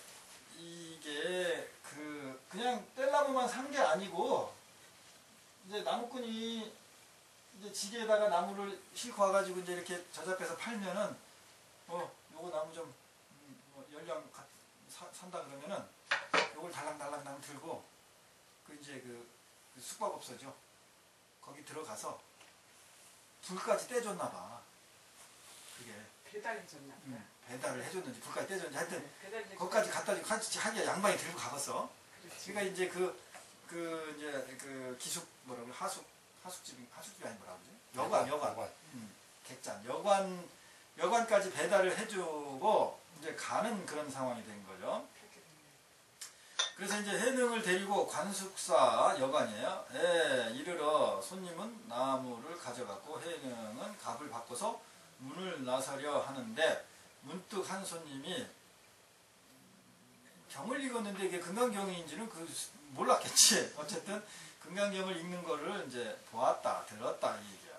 이게 그냥 뗄나무만 산 게 아니고 이제 나무꾼이 이제 지게에다가 나무를 싣고 와가지고 이제 이렇게 저잡해서 팔면은 요거 나무 좀 열량 산다 그러면은 요걸 달랑달랑 들고 이제 그 숙박업소죠. 거기 들어가서 불까지 떼줬나 봐. 그게 배달해줬나 보다. 배달을 해줬는지 불까지 떼줬는지 하여튼 배달해줬 거기까지 갖다 주고 하기가 양반이 들고 가봤어. 그렇지. 그러니까 이제 그 기숙 뭐라고 하숙집이 아니 뭐라 그러지? 여관. 객잔 여관까지 배달을 해주고 이제 가는 그런 상황이 된 거죠. 그래서 이제 해능을 데리고 관숙사 여관이에요. 이르러 손님은 나무를 가져갔고 해능은 값을 바꿔서 문을 나서려 하는데 문득 한 손님이 경을 읽었는데 이게 금강경인지는 몰랐겠지. 어쨌든 금강경을 읽는 거를 이제 들었다 이 얘기야.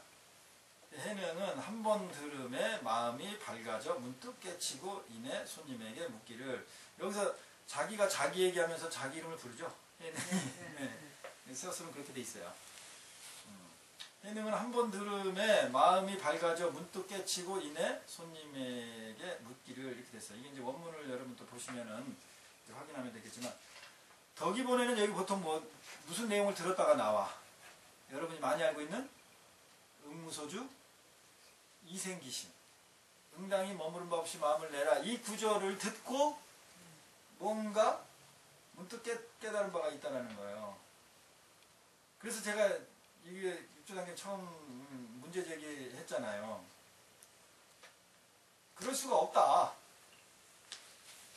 해능은 한 번 들음에 마음이 밝아져 문득 깨치고 이내 손님에게 묻기를, 여기서 자기가 자기 얘기하면서 자기 이름을 부르죠. 해능이. 서술은 그렇게 돼 있어요. 해능은 한 번 들음에 마음이 밝아져 문득 깨치고 이내 손님에게 묻기를 이렇게 됐어요. 이게 이제 원문을 여러분 또 보시면은 확인하면 되겠지만, 덕이본에는 여기 보통 무슨 내용을 들었다가 나와. 여러분이 많이 알고 있는 응무소주 이생기심, 응당이 머무른 바 없이 마음을 내라, 이 구절을 듣고 뭔가 문득 깨달은 바가 있다는 거예요. 그래서 제가 이게 입주단계 처음 문제 제기했잖아요. 그럴 수가 없다.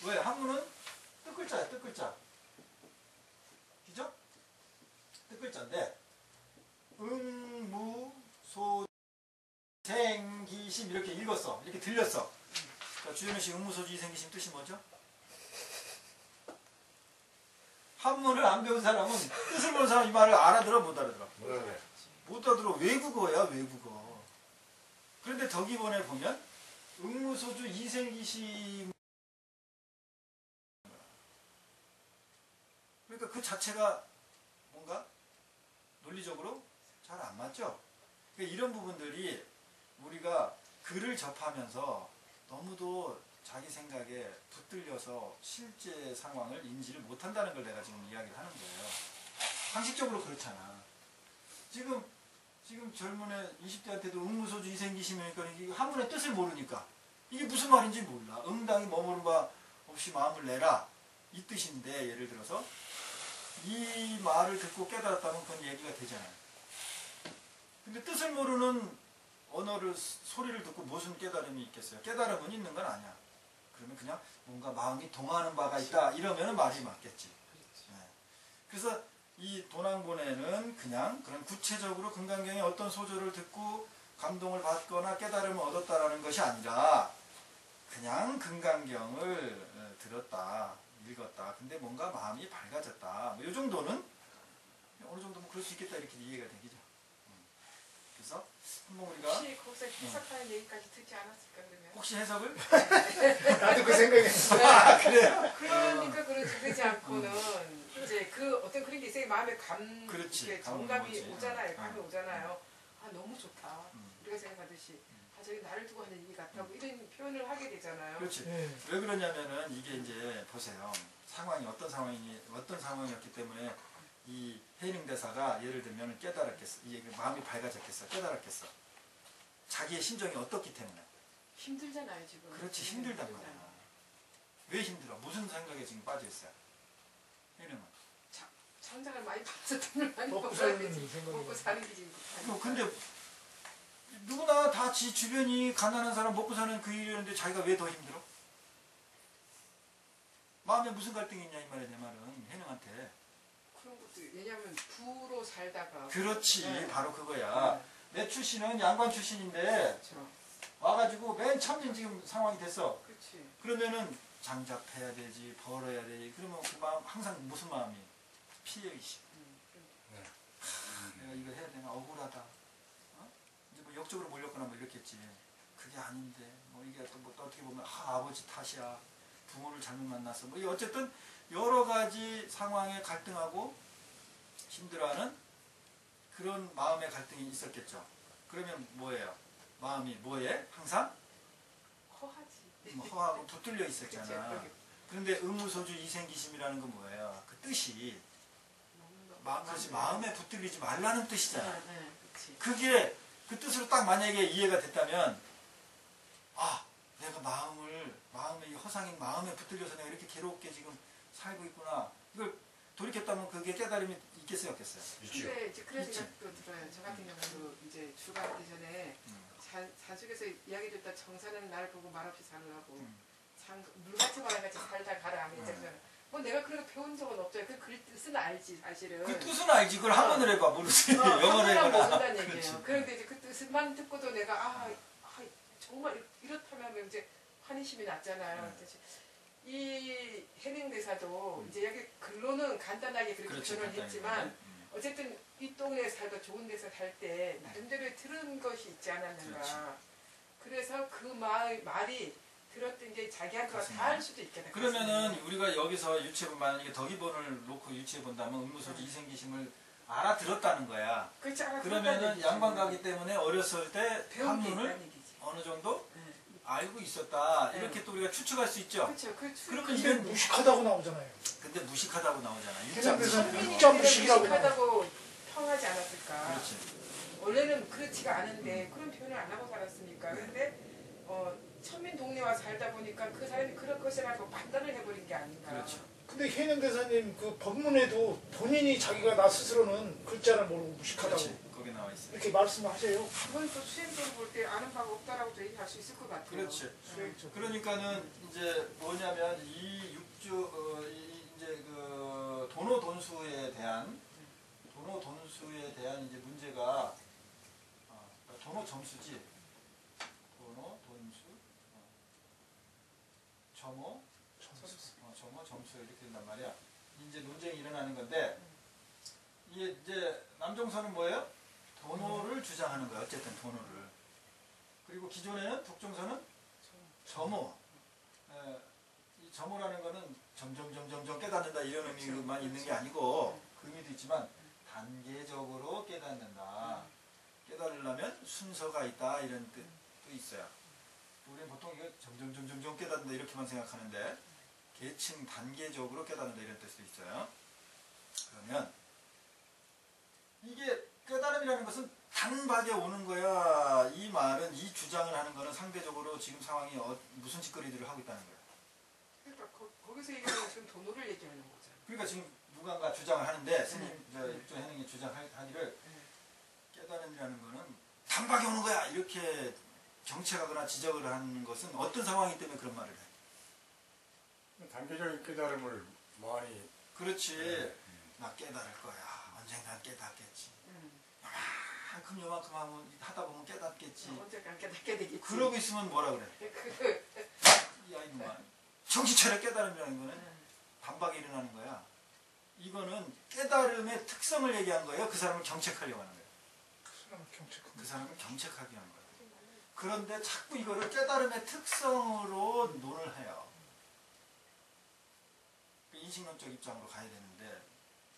왜? 한문은 뜻글자야, 뜻글자. 그죠? 뜻글자인데 응무소생기심 이렇게 읽었어. 이렇게 들렸어. 그러니까 주현우씨 응무소주 이생기심 뜻이 뭐죠? 한문을 안 배운 사람은 뜻을 모르는 사람 이 말을 알아들어 못 알아들어? 못 알아들어. 외국어야, 외국어. 그런데 덕이본에 보면 응무소주 이생기심, 그러니까 그 자체가 뭔가 논리적으로 잘 안 맞죠? 그러니까 이런 부분들이 우리가 글을 접하면서 너무도 자기 생각에 붙들려서 실제 상황을 인지를 못한다는 걸 내가 지금 이야기를 하는 거예요. 상식적으로 그렇잖아. 지금 젊은 애 20대한테도 응무소주 이생기심이니까 이게 한문의 뜻을 모르니까 이게 무슨 말인지 몰라. 응당이 머무른 바 없이 마음을 내라, 이 뜻인데, 예를 들어서 이 말을 듣고 깨달았다면 그건 얘기가 되잖아요. 근데 뜻을 모르는 언어를, 소리를 듣고 무슨 깨달음이 있겠어요? 깨달음은 있는 건 아니야. 그러면 그냥 뭔가 마음이 동하는 바가 있다, 이러면 말이 맞겠지. 네. 그래서 이 도낭본에는 그냥 그런 구체적으로 금강경의 어떤 소조를 듣고 감동을 받거나 깨달음을 얻었다라는 것이 아니라 그냥 금강경을 들었다, 읽었다. 근데 뭔가 마음이 밝아졌다. 이 정도는 어느 정도 그럴 수 있겠다, 이렇게 이해가 되겠죠. 그래서 한번 우리가 혹시 거기서 해석하는 얘기까지 듣지 않았을까 그러면? 혹시 해석을? 나도 그 생각했어. 아, 그래요? 그러니까 그러지 그러지 않고는 이제 그 어떤 그런 게 있어요. 마음에 그렇지. 이렇게 감은 정감이 오지. 오잖아요. 감이 오잖아요. 아 너무 좋다. 음. 우리가 생각하듯이 아 저기 나를 두고 하는 얘기 같다고 이런 표현을 하게 되잖아요. 그렇지. 예. 왜 그러냐면은 이게 이제 보세요. 상황이 어떤 상황이었기 때문에 이 해능 대사가 예를 들면 깨달았겠어. 이게 마음이 밝아졌겠어. 깨달았겠어. 자기의 심정이 어떻기 때문에. 힘들잖아요 지금. 그렇지, 힘들단 말이야. 왜 힘들어? 무슨 생각에 지금 빠져 있어요? 해능은. 성장을 많이 받아서 돈을 많이 먹고 벌어야 사는 되지. 생각이. 먹고 사는 게 지금. 근데 누구나 다 지 주변이 가난한 사람 먹고 사는 그 일이었는데 자기가 왜 더 힘들어? 마음에 무슨 갈등이 있냐 이 말이야 내 말은 해능한테. 그런 것도 왜냐하면 부로 살다가. 그렇지 네. 바로 그거야. 내 출신은 양반 출신인데 그렇죠. 와가지고 맨 처음엔 지금 상황이 됐어. 그렇지. 그러면은 장작해야 되지 벌어야 되지. 그러면 그 마음 항상 무슨 마음이? 피해의식. 내가 이거 해야 되나 억울하다. 어? 이제 뭐 역적으로 몰렸거나 뭐 이렇겠지. 그게 아닌데 뭐 이게 또 뭐 어떻게 보면 아버지 탓이야. 부모를 잘못 만났어. 뭐 어쨌든 여러 가지 상황에 갈등하고 힘들어하는 그런 마음의 갈등이 있었겠죠. 그러면 뭐예요? 마음이 뭐에? 항상 허하지. 뭐 허하고 붙들려 있었잖아. 그치, 그런데 의무소주 이생기심이라는 건 뭐예요? 그 뜻이 그것이 네. 마음에 붙들리지 말라는 뜻이잖아. 네, 그치. 그게 그 뜻으로 딱 만약에 이해가 됐다면 아 내가 마음의 이 허상인 마음에 붙들려서 내가 이렇게 괴롭게 지금 살고 있구나. 이걸 돌이켰다면 그게 깨달음이 있겠어요 없겠어요? 근데 이제 그런 있지. 생각도 들어요. 저 같은 경우도 이제 출가하기 전에 산속에서 이야기해줬다 정사는 나를 보고 말없이 살라고 물같이 말같이 살다 가라. 뭐 내가 그런 거 배운 적은 없잖아요. 그 뜻은 알지 사실은. 그 뜻은 알지. 그걸 한번을 해봐. 모르지. 영어로 한국어랑 해봐라. 모른다는 그렇지. 얘기예요. 그런데 이제 그 뜻만 듣고도 내가 정말 이렇다면 이제 환희심이 났잖아요. 그래서 이 해명대사도 이제 여기 글로는 간단하게 그렇게 그렇지, 표현을 간단히 했지만 말해. 어쨌든 이 동네에 살다 좋은 데서 살 때 나름대로 들은 것이 있지 않았는가. 그렇지. 그래서 그 말이 들었던 게 자기한테 가슴에. 다 할 수도 있겠다. 그러면은 우리가 여기서 유치해본 만약에 덕이본을 놓고 유치해본다면 의무소지 이생기심을 알아들었다는 거야. 그렇지, 그러면은 양반가기 때문에 어렸을 때 배운 게 한문을 있다는 얘기지. 어느 정도 네. 알고 있었다. 네. 이렇게 또 우리가 추측할 수 있죠. 그렇죠. 그러면 근데 이건 무식하다고 나오잖아요. 근데 무식하다고 나오잖아. 해명대사는 무식하다고. 진짜 무식이라고 무식하다고 평하지 않았을까. 그렇지. 원래는 그렇지가 않은데 그런 표현을 안 하고 살았으니까. 그런데 천민 동네와 살다 보니까 그 사람이 그럴 것이라고 판단을 해버린 게 아닌가. 그렇죠. 근데 해능 대사님 그 법문에도 본인이 자기가 나 스스로는 글자를 모르고 무식하다고 그렇지. 거기 나와 있어요. 이렇게 말씀하세요. 그건 또 수행적으로 볼 때 아는 바가 없다라고도 얘기할 수 있을 것 같아요. 그렇지. 수행적. 그러니까는 이제 뭐냐면 이 이제 그 도노돈수에 대한 이제 문제가 도노 점수지. 도노 돈수 점수 이렇게 된단 말이야. 이제 논쟁이 일어나는 건데 이게 이제 남종선은 뭐예요? 도노를 주장하는 거야. 어쨌든 도노를. 그리고 기존에는 북종선은 점호. 이 점호라는 거는 점점 깨닫는다 이런 의미만 있는 게 아니고 그 의미도 있지만 단계적으로 깨닫는다. 깨달으려면 순서가 있다 이런 뜻도 있어요. 우리는 보통 이거 점점 깨닫는다 이렇게만 생각하는데 계층 단계적으로 깨닫는다 이런 뜻도 있어요. 그러면 이게 깨달음이라는 것은 단박에 오는 거야. 이 말은 이 주장을 하는 거는 상대적으로 지금 상황이 무슨 짓거리들을 하고 있다는 거야. 그러니까 거기서 얘기하는 지금 도노를 얘기하는 거잖아. 그러니까 지금 누군가 주장을 하는데 스님 일조해능이 주장하기를 깨달음이라는 거는 단박에 오는 거야 이렇게 정책하거나 지적을 하는 것은 어떤 상황이기 때문에 그런 말을 해. 단계적인 깨달음을 많이 그렇지. 나 깨달을 거야. 언젠간 깨닫겠지. 요만큼 하면 하다 보면 깨닫겠지. 언젠간 깨닫게 되겠지. 그러고 있으면 뭐라 그래? 야 이놈아. 정신 차려. 깨달음이라는 거는 단박에 일어나는 거야. 이거는 깨달음의 특성을 얘기한 거예요. 그 사람을 정책하려고 하는 거예요. 그 사람을 경책하게 하는 거예요. 그런데 자꾸 이거를 깨달음의 특성으로 논을 해요. 인식론적 입장으로 가야 되는데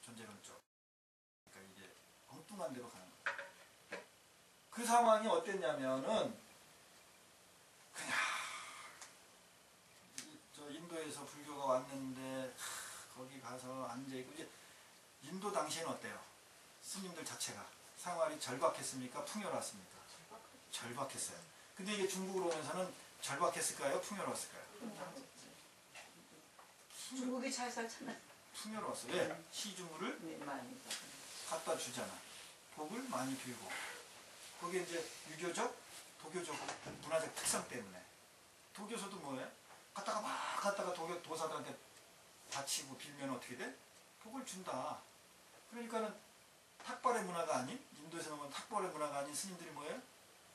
존재론적. 그러니까 이게 엉뚱한 데로 가는 거예요. 그 상황이 어땠냐면은 그냥 저 인도에서 불교가 왔는데 거기 가서 앉아있고 이제 인도 당시에는 어때요? 스님들 자체가 생활이 절박했습니까? 풍요로웠습니까? 절박했어요. 근데 이게 중국으로 오면서는 절박했을까요? 풍요로웠을까요? 중국이 잘 살잖아요. 풍요로웠어. 왜? 시주물을 네, 많이. 갖다 주잖아. 복을 많이 빌고. 거기에 이제 유교적, 도교적, 문화적 특성 때문에. 도교서도 뭐해? 갖다가 도사들한테 바치고 빌면 어떻게 돼? 복을 준다. 그러니까는 탁발의 문화가 아닌, 인도에서 나온 탁발의 문화가 아닌 스님들이 뭐예요?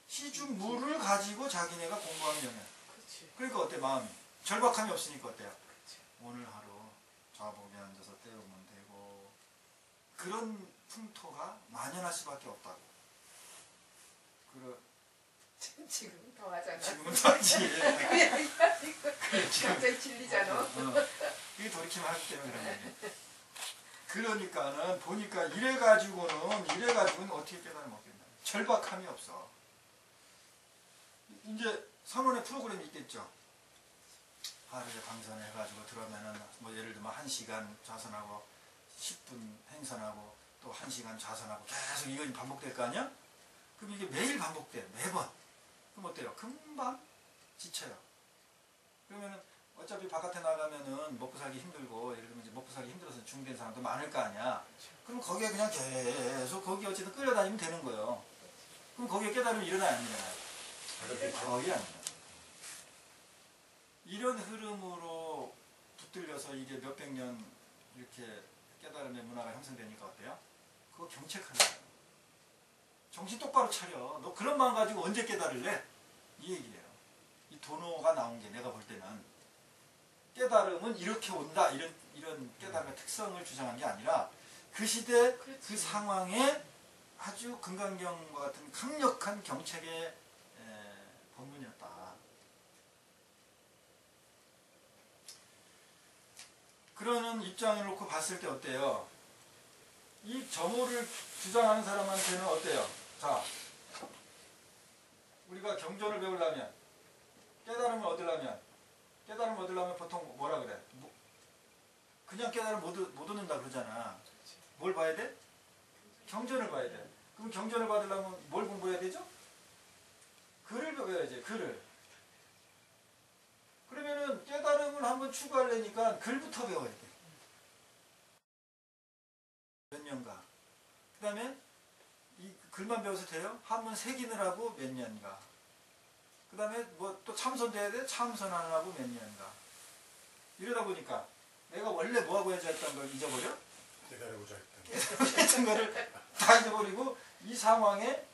시주물을 가지고 자기네가 공부하는 영역. 그러니까 어때 마음이? 절박함이 없으니까 어때요? 오늘 하루 좌복에 앉아서 때우면 되고 그런 풍토가 만연할 수밖에 없다고. 지금 더 하잖아. 지금은 더 하지. 갑자기 질리잖아. 이게 돌이키면 하기 때문에 그런 거지. 그러니까는 보니까 이래가지고는 어떻게 깨달음 먹겠나. 절박함이 없어. 이제 선원의 프로그램이 있겠죠. 하루에 방선을 해가지고 들어오면은 뭐 예를 들면 1시간 좌선하고 10분 행선하고 또 1시간 좌선하고 계속 이건 반복될 거 아니야? 그럼 이게 매일 반복돼. 매번. 그럼 어때요? 금방 지쳐요. 그러면은 어차피 바깥에 나가면은 먹고 살기 힘들고 예를 들면 이제 먹고 살기 힘들어서 중된 사람도 많을 거 아니야. 그럼 거기에 그냥 계속 거기 어쨌든 끌려다니면 되는 거예요. 그럼 거기에 깨달음이 일어나야 안 일어나요? 거의 안 일어나요. 이런 흐름으로 붙들려서 이게 몇백 년 이렇게 깨달음의 문화가 형성되니까 어때요? 그거 경책하는 거예요. 정신 똑바로 차려. 너 그런 마음 가지고 언제 깨달을래? 이 얘기예요. 이 도노가 나온 게 내가 볼 때는 깨달음은 이렇게 온다. 이런 깨달음의 특성을 주장한 게 아니라 그 시대 그 상황에 아주 금강경과 같은 강력한 경책의 법문이었다. 그러는 입장을 놓고 봤을 때 어때요? 이 점호를 주장하는 사람한테는 어때요? 자, 우리가 경전을 배우려면 깨달음을 얻으려면 보통 뭐라 그래? 그냥 깨달음 못 얻는다 그러잖아. 뭘 봐야 돼? 경전을 봐야 돼. 그럼 경전을 받으려면 뭘 공부해야 되죠? 글을 배워야지. 글을. 그러면은 깨달음을 한번 추구하려니까 글부터 배워야 돼. 몇 년가. 그 다음에 이 글만 배워서 돼요? 한번 새기느라고 몇 년가. 그 다음에 뭐 또 참선돼야 돼? 참선하느라고 몇 년가. 이러다 보니까 내가 원래 뭐하고 해야 했던 걸 잊어버려? 깨달으고자 했던 했던 거를 다 잊어버리고 이 상황에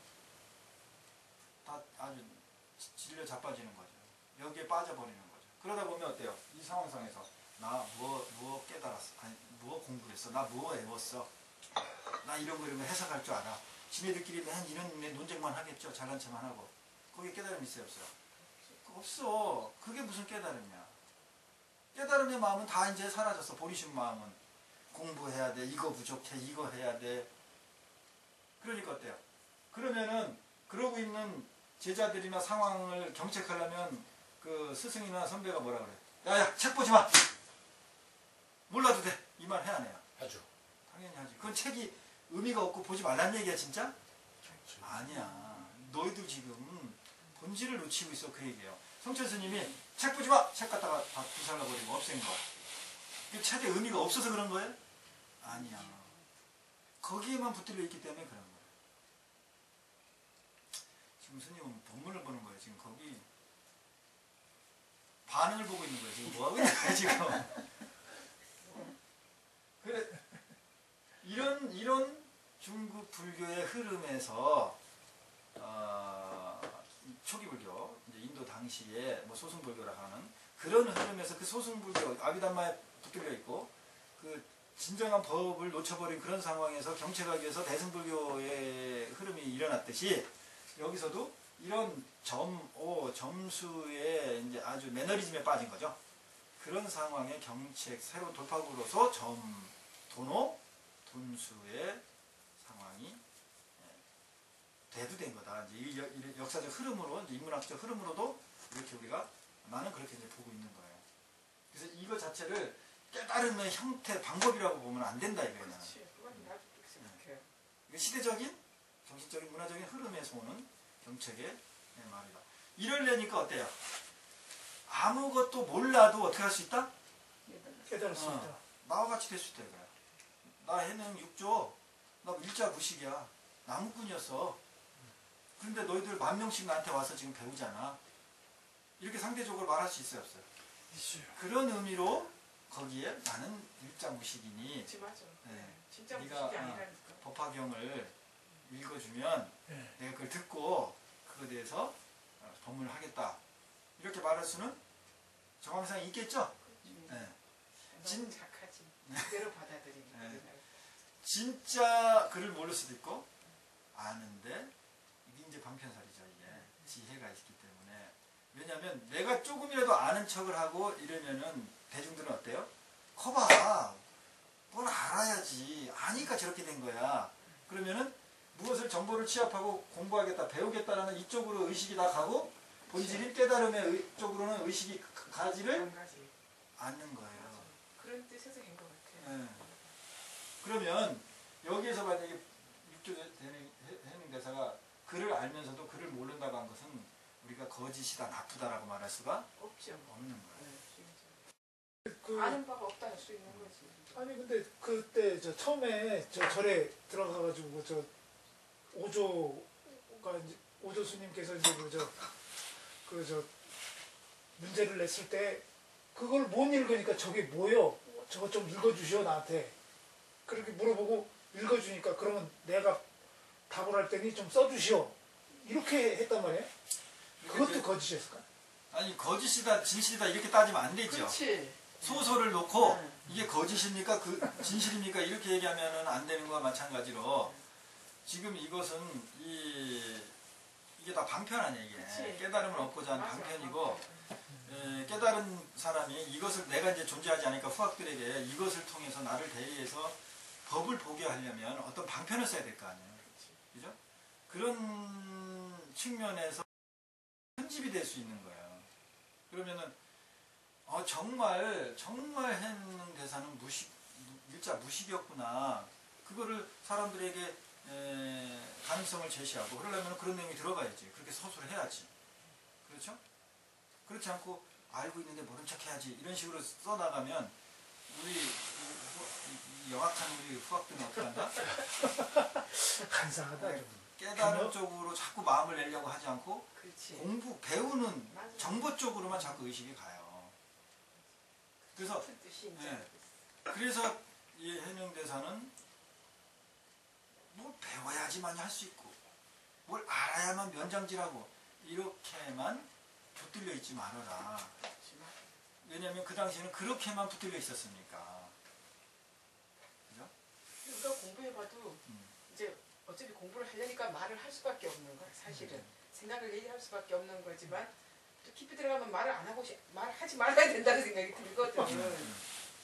다 아주 질려 자빠지는 거죠. 여기에 빠져버리는 거죠. 그러다 보면 어때요? 이 상황상에서 나 뭐 깨달았어? 아니 뭐 공부했어? 나 뭐 외웠어? 나 이런 거 해석할 줄 알아. 지네들끼리 맨 이런 논쟁만 하겠죠. 잘난 체만 하고. 거기에 깨달음이 있어요? 없어요? 없어. 그게 무슨 깨달음이야. 깨달음의 마음은 다 이제 사라졌어. 보리심 마음은. 공부해야 돼. 이거 부족해. 이거 해야 돼. 그러니까 어때요? 그러면은 그러고 있는 제자들이나 상황을 경책하려면 그 스승이나 선배가 뭐라 그래? 야야 책 보지 마. 몰라도 돼. 이 말 해야 해요? 하죠. 당연히 하지. 그건 책이 의미가 없고 보지 말란 얘기야 진짜? 아니야. 너희들 지금 본질을 놓치고 있어. 그 얘기예요. 성철 스님이 책 보지 마. 책 갖다가 다 부살라버리고 없앤 거야. 그 책에 의미가 없어서 그런 거예요? 아니야. 거기에만 붙들려 있기 때문에 그런 거예요. 지금 스님은 본문을 보는 거예요. 지금 거기 반응을 보고 있는 거예요. 지금 뭐하고 있는 거예요 지금. 그래 이런 중국 불교의 흐름에서 초기 불교, 이제 인도 당시에 뭐 소승불교라 하는 그런 흐름에서 그 소승불교 아비담마에 붙들려 있고 그 진정한 법을 놓쳐버린 그런 상황에서 경책하기 위해서 대승불교의 흐름이 일어났듯이 여기서도 이런 점수의 이제 아주 매너리즘에 빠진 거죠. 그런 상황의 경책 새로운 돌파구로서 돈호, 돈수의 상황이 대두된 거다. 이제 이 역사적 흐름으로, 이제 인문학적 흐름으로도 이렇게 우리가 나는 그렇게 이제 보고 있는 거예요. 그래서 이거 자체를 깨달음의 형태, 방법이라고 보면 안 된다 이거예요. 그렇지. 그건 나도 그렇게 생각해요. 이거 시대적인, 정신적인, 문화적인 흐름에서 오는 경책의 말이다. 이러려니까 어때요? 아무것도 몰라도 어떻게 할 수 있다? 깨달았습니다. 나와 같이 될 수 있다 이거야. 나 해능 6조, 나 일자 무식이야. 나무꾼이었어. 그런데 너희들 10,000명씩 나한테 와서 지금 배우잖아. 이렇게 상대적으로 말할 수 있어요, 없어요? 있어요. 그런 의미로 거기에 나는 일자 무식이니 그렇지, 맞아. 네. 진짜 네가, 무식이 아니라니까. 법화경을 읽어주면 네. 내가 그걸 듣고 그거에 대해서 법문을 하겠다. 이렇게 말할 수는 정황상이 있겠죠? 네. 진 착하지. 그대로 받아들이는 네. 거지. 진짜 글을 모를 수도 있고 아는데 이게 이제 방편살이죠. 이게 지혜가 있기 때문에. 왜냐하면 내가 조금이라도 아는 척을 하고 이러면은 대중들은 어때요? 커봐. 뭘 알아야지. 아니까 저렇게 된 거야. 그러면은 무엇을 정보를 취합하고 공부하겠다, 배우겠다라는 이쪽으로 의식이 다 가고 본질인 깨달음의 쪽으로는 의식이 가지를 그런 가지. 않는 거예요. 그런 뜻에서 한 것 같아. 예. 그러면 여기에서 만약에 육조 해능 대사가 글을 알면서도 글을 모른다고 한 것은 우리가 거짓이다, 나쁘다라고 말할 수가 없죠. 없는 거예요. 그, 아는 바가 없다 할 수 있는 거지. 아니 근데 그때 저 처음에 저 절에 들어가가지고 저 오조가 이제 오조 스님께서 이제 그 문제를 냈을 때 그걸 못 읽으니까 저게 뭐요? 저거 좀 읽어주시오 나한테. 그렇게 물어보고 읽어주니까 그러면 내가 답을 할 테니 좀 써주시오. 이렇게 했단 말이에요. 그것도 거짓이었을까? 아니 거짓이다, 진실이다 이렇게 따지면 안 되죠. 그렇지. 소설을 놓고 응. 이게 거짓입니까? 그 진실입니까? 이렇게 얘기하면은 안 되는 거와 마찬가지로 지금 이것은 이게 다 방편 아니에요. 이게 그치. 깨달음을 얻고자 하는 맞아. 방편이고 깨달은 사람이 이것을 내가 이제 존재하지 않으니까 후학들에게 이것을 통해서 나를 대리해서 법을 보게 하려면 어떤 방편을 써야 될 거 아니에요. 그죠? 그런 측면에서 편집이 될 수 있는 거예요. 그러면은 정말 해능 대사는 일자 무식이었구나. 그거를 사람들에게 가능성을 제시하고 그러려면 그런 내용이 들어가야지. 그렇게 서술을 해야지. 그렇죠? 그렇지 않고 알고 있는데 모른 척 해야지. 이런 식으로 써나가면 우리 영악한 우리 후학들은 어떻게 한다? 간사하다. 깨달은 쪽으로 자꾸 마음을 내려고 하지 않고 그렇지. 배우는 맞아. 정보 쪽으로만 자꾸 의식이 가요. 그래서 무슨 뜻이 이제. 네. 그래서 이 해능 대사는 뭘 배워야지만 할 수 있고 뭘 알아야만 면장질하고 이렇게만 붙들려 있지 말아라. 왜냐하면 그 당시에는 그렇게만 붙들려 있었으니까. 그죠? 우리가 공부해봐도 이제 어차피 공부를 하려니까 말을 할 수밖에 없는 거야. 사실은 생각을 얘기할 수밖에 없는 거지만 또 깊이 들어가면 말을 안 하고 말하지 말아야 된다는 생각이 들거든.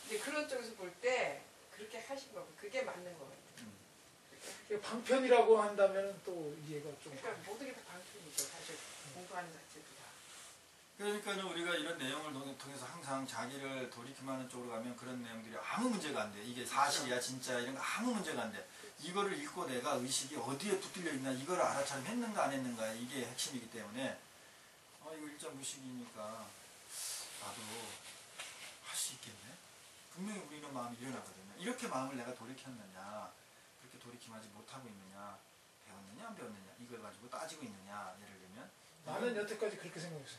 이제 그런 쪽에서 볼 때 그렇게 하신 거고 그게 맞는 거 같아요. 방편이라고 한다면 또 이해가 좀. 그러니까 모든 게 다 방편이죠. 사실 공부하는 자체도 다. 그러니까는 우리가 이런 내용을 통해서 항상 자기를 돌이킴하는 쪽으로 가면 그런 내용들이 아무 문제가 안 돼. 이게 사실이야 진짜 이런 거 아무 문제가 안 돼. 이거를 읽고 내가 의식이 어디에 붙들려 있나 이거를 알아차림 했는가 안 했는가 이게 핵심이기 때문에 이거 일자 무식이니까 나도 할 수 있겠네. 분명히 우리는 마음이 일어나거든요. 이렇게 마음을 내가 돌이켰느냐 그렇게 돌이킴하지 못하고 있느냐 배웠느냐 안 배웠느냐 이걸 가지고 따지고 있느냐 예를 들면 나는 여태까지 그렇게 생각했어요.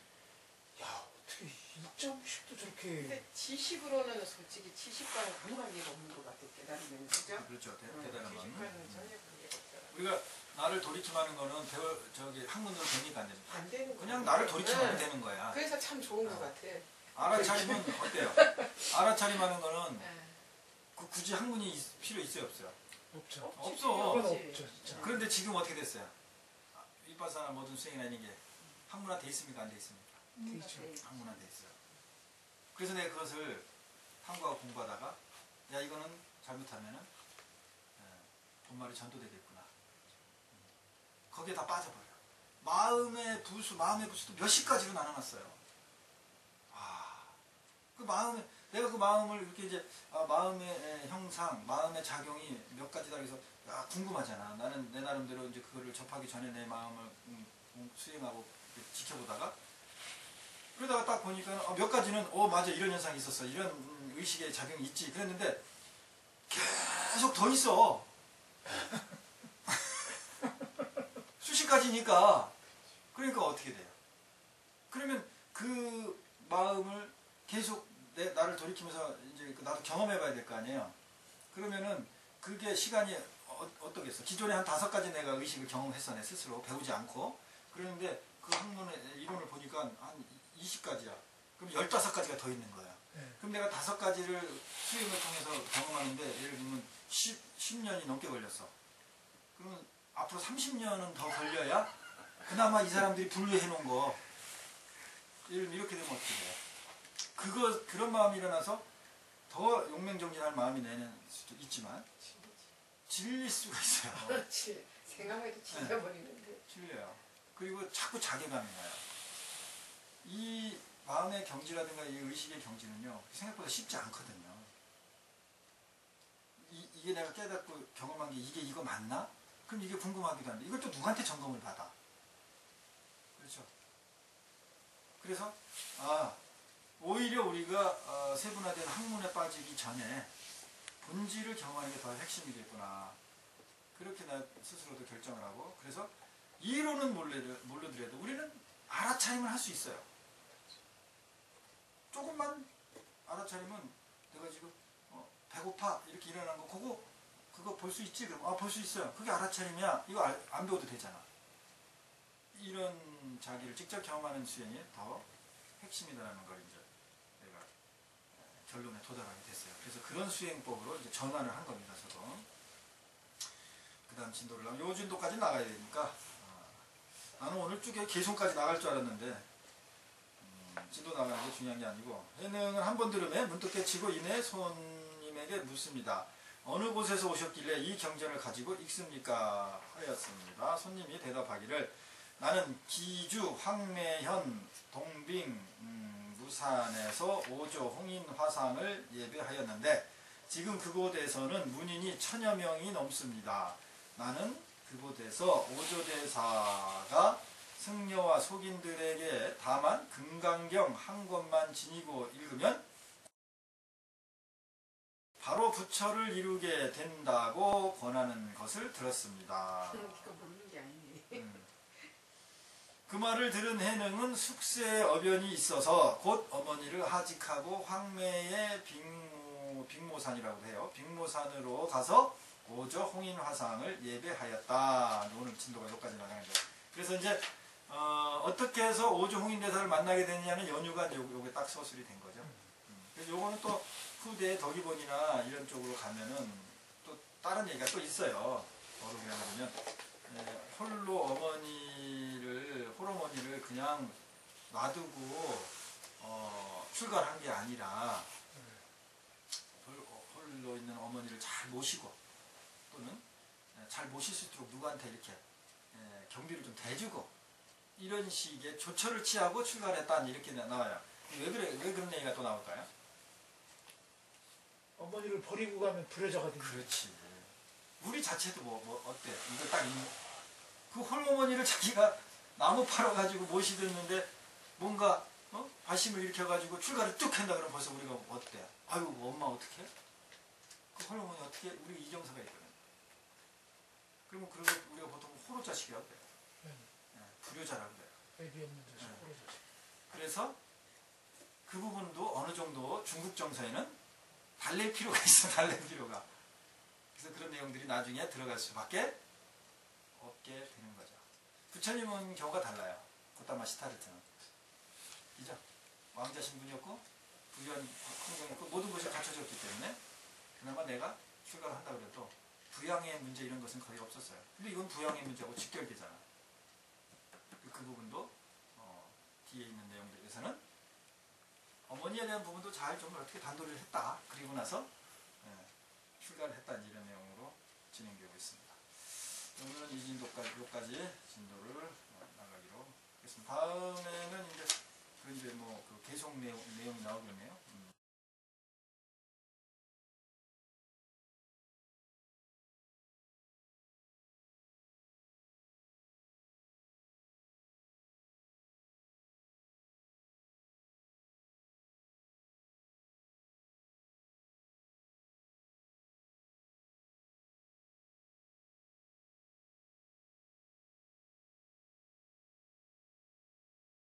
야 어떻게 일자무식도 저렇게. 근데 지식으로는 솔직히 지식과는 아무 관계가 없는 것 같아요. 깨달으면 그죠? 그렇죠. 지식과는 대단한 전혀 관계가 없잖아. 우리가 나를 돌이킴하는 거는 학문으로 되니까 안 되죠. 안 되는 거야. 그냥 나를 돌이킴하면 되는 거야. 그래서 참 좋은 것 같아. 알아차림은 어때요? 알아차림하는 거는 네. 굳이 학문이 필요 있어요 없어요? 없죠. 없어. 그건 없지. 없죠 진짜. 그런데 지금 어떻게 됐어요? 윗바사나 모든 수행이나 이런 게 학문화 돼 있습니까? 안 돼 있습니까? 되죠. 학문화 돼 있어요. 그래서 내가 그것을 탐구하고 공부하다가 야 이거는 잘못하면은 본말이 전도되겠구나. 거기에 다 빠져버려. 마음의 부수도 몇 시까지로 나눠놨어요. 그 마음에 내가 그 마음을 이렇게 이제 마음의 형상, 마음의 작용이 몇 가지다 그래서 궁금하잖아. 나는 내 나름대로 이제 그거를 접하기 전에 내 마음을 수행하고 지켜보다가 그러다가 딱 보니까 몇 가지는 맞아 이런 현상이 있었어. 이런 의식의 작용이 있지. 그랬는데 계속 더 있어. 수십 가지니까 그러니까 어떻게 돼요? 그러면 그 마음을 계속 나를 돌이키면서 이제 나도 경험해봐야 될 거 아니에요. 그러면은 그게 시간이 어떠겠어? 기존에 한 5가지 내가 의식을 경험했어 내 스스로 배우지 않고 그러는데 그 학문의 이론을 보니까 한 20가지야. 그럼 15가지가 더 있는 거야. 그럼 내가 5가지를 수행을 통해서 경험하는데 예를 들면 10년이 넘게 걸렸어. 그러면 앞으로 30년은 더 걸려야 그나마 이 사람들이 분류해 놓은 거 이렇게 되면 어떻게 돼요? 그런 마음이 일어나서 더 용맹정진할 마음이 내는 수도 있지만 질릴 수가 있어요. 그렇지. 생각해도 질려버리는데. 질려요. 그리고 자꾸 자괴감이 나요. 이 마음의 경지라든가 이 의식의 경지는요 생각보다 쉽지 않거든요. 이게 내가 깨닫고 경험한 게 이거 맞나? 그럼 이게 궁금하기도 한데 이걸 또 누구한테 점검을 받아? 그렇죠. 그래서 오히려 우리가 세분화된 학문에 빠지기 전에 본질을 경험하는 게 더 핵심이겠구나. 그렇게 나 스스로도 결정을 하고 그래서 이론은 모르더라도 우리는 알아차림을 할 수 있어요. 조금만 알아차리면 내가 지금 배고파 이렇게 일어난 거 그거 볼 수 있지? 그럼 볼 수 있어요. 그게 알아차림이야. 이거 안 배워도 되잖아. 이런 자기를 직접 경험하는 수행이 더 핵심이다라는 걸 이제 내가 결론에 도달하게 됐어요. 그래서 그런 수행법으로 이제 전환을 한 겁니다. 저도. 그 다음 진도를 하면 요 진도까지 나가야 되니까 나는 오늘 쭉에 개송까지 나갈 줄 알았는데 진도 나가는 게 중요한 게 아니고 해능을 한 번 들으면 문득 깨치고 이내 손님에게 묻습니다. 어느 곳에서 오셨길래 이 경전을 가지고 읽습니까? 하였습니다. 손님이 대답하기를 나는 기주, 황매현, 동빙, 무산에서 오조 홍인 화상을 예배하였는데 지금 그곳에서는 문인이 1000여 명이 넘습니다. 나는 그곳에서 오조대사가 승려와 속인들에게 다만 금강경 한 권만 지니고 읽으면 바로 부처를 이루게 된다고 권하는 것을 들었습니다. 그러니까 모르는 게 아니네. 그 말을 들은 해능은 숙세에 어변이 있어서 곧 어머니를 하직하고 황매의 빅모산이라고 해요. 빅모산으로 가서 오조 홍인화상을 예배하였다. 오늘 진도가 여기까지 나가는데 그래서 이제 어떻게 해서 오조 홍인대사를 만나게 되느냐는 연유가 요게 딱 서술이 된 거죠. 그래서 요거는 또 후대의 덕이본이나 이런 쪽으로 가면은 또 다른 얘기가 또 있어요. 뭐로 그러냐면 홀로 홀어머니를 그냥 놔두고 출가한 게 아니라 홀로 있는 어머니를 잘 모시고 또는 잘 모실 수 있도록 누구한테 이렇게 경비를 좀 대주고 이런 식의 조처를 취하고 출가를 했다 이렇게 나와요. 왜 그런 얘기가 또 나올까요? 어머니를 버리고 가면 불효자거든요. 그렇지. 우리 자체도 뭐 어때? 이거 딱 그 홀어머니를 자기가 나무 팔아가지고 모시겠는데 뭔가 발심을 일으켜가지고 출가를 뚝 한다 그러면 벌써 우리가 어때? 아유 엄마 어떡해? 그 홀어머니 어떻게? 우리 이정서가 있거든. 그러면 우리가 보통 호로 자식이라고 그래요. 불효자라고 그래요. 애비 없는 자식, 호로 자식. 그래서 그 부분도 어느 정도 중국 정서에는 달랠 필요가 있어. 달랠 필요가. 그래서 그런 내용들이 나중에 들어갈 수밖에 없게 되는 거죠. 부처님은 경우가 달라요. 고타마 시타르트는. 그죠? 왕자 신분이었고 부유한 환경이었고 모든 것이 갖춰졌기 때문에 그나마 내가 출가를 한다고 해도 부양의 문제 이런 것은 거의 없었어요. 근데 이건 부양의 문제하고 직결되잖아. 그 부분도 뒤에 있는 내용들에서는 어머니에 대한 부분도 잘 좀 어떻게 단도리를 했다. 그리고 나서 출가를 했다. 이런 내용으로 진행되고 있습니다. 오늘은 이 진도까지 진도를 나가기로 하겠습니다. 다음에는 이제 그 계속 내용이 나오겠네요.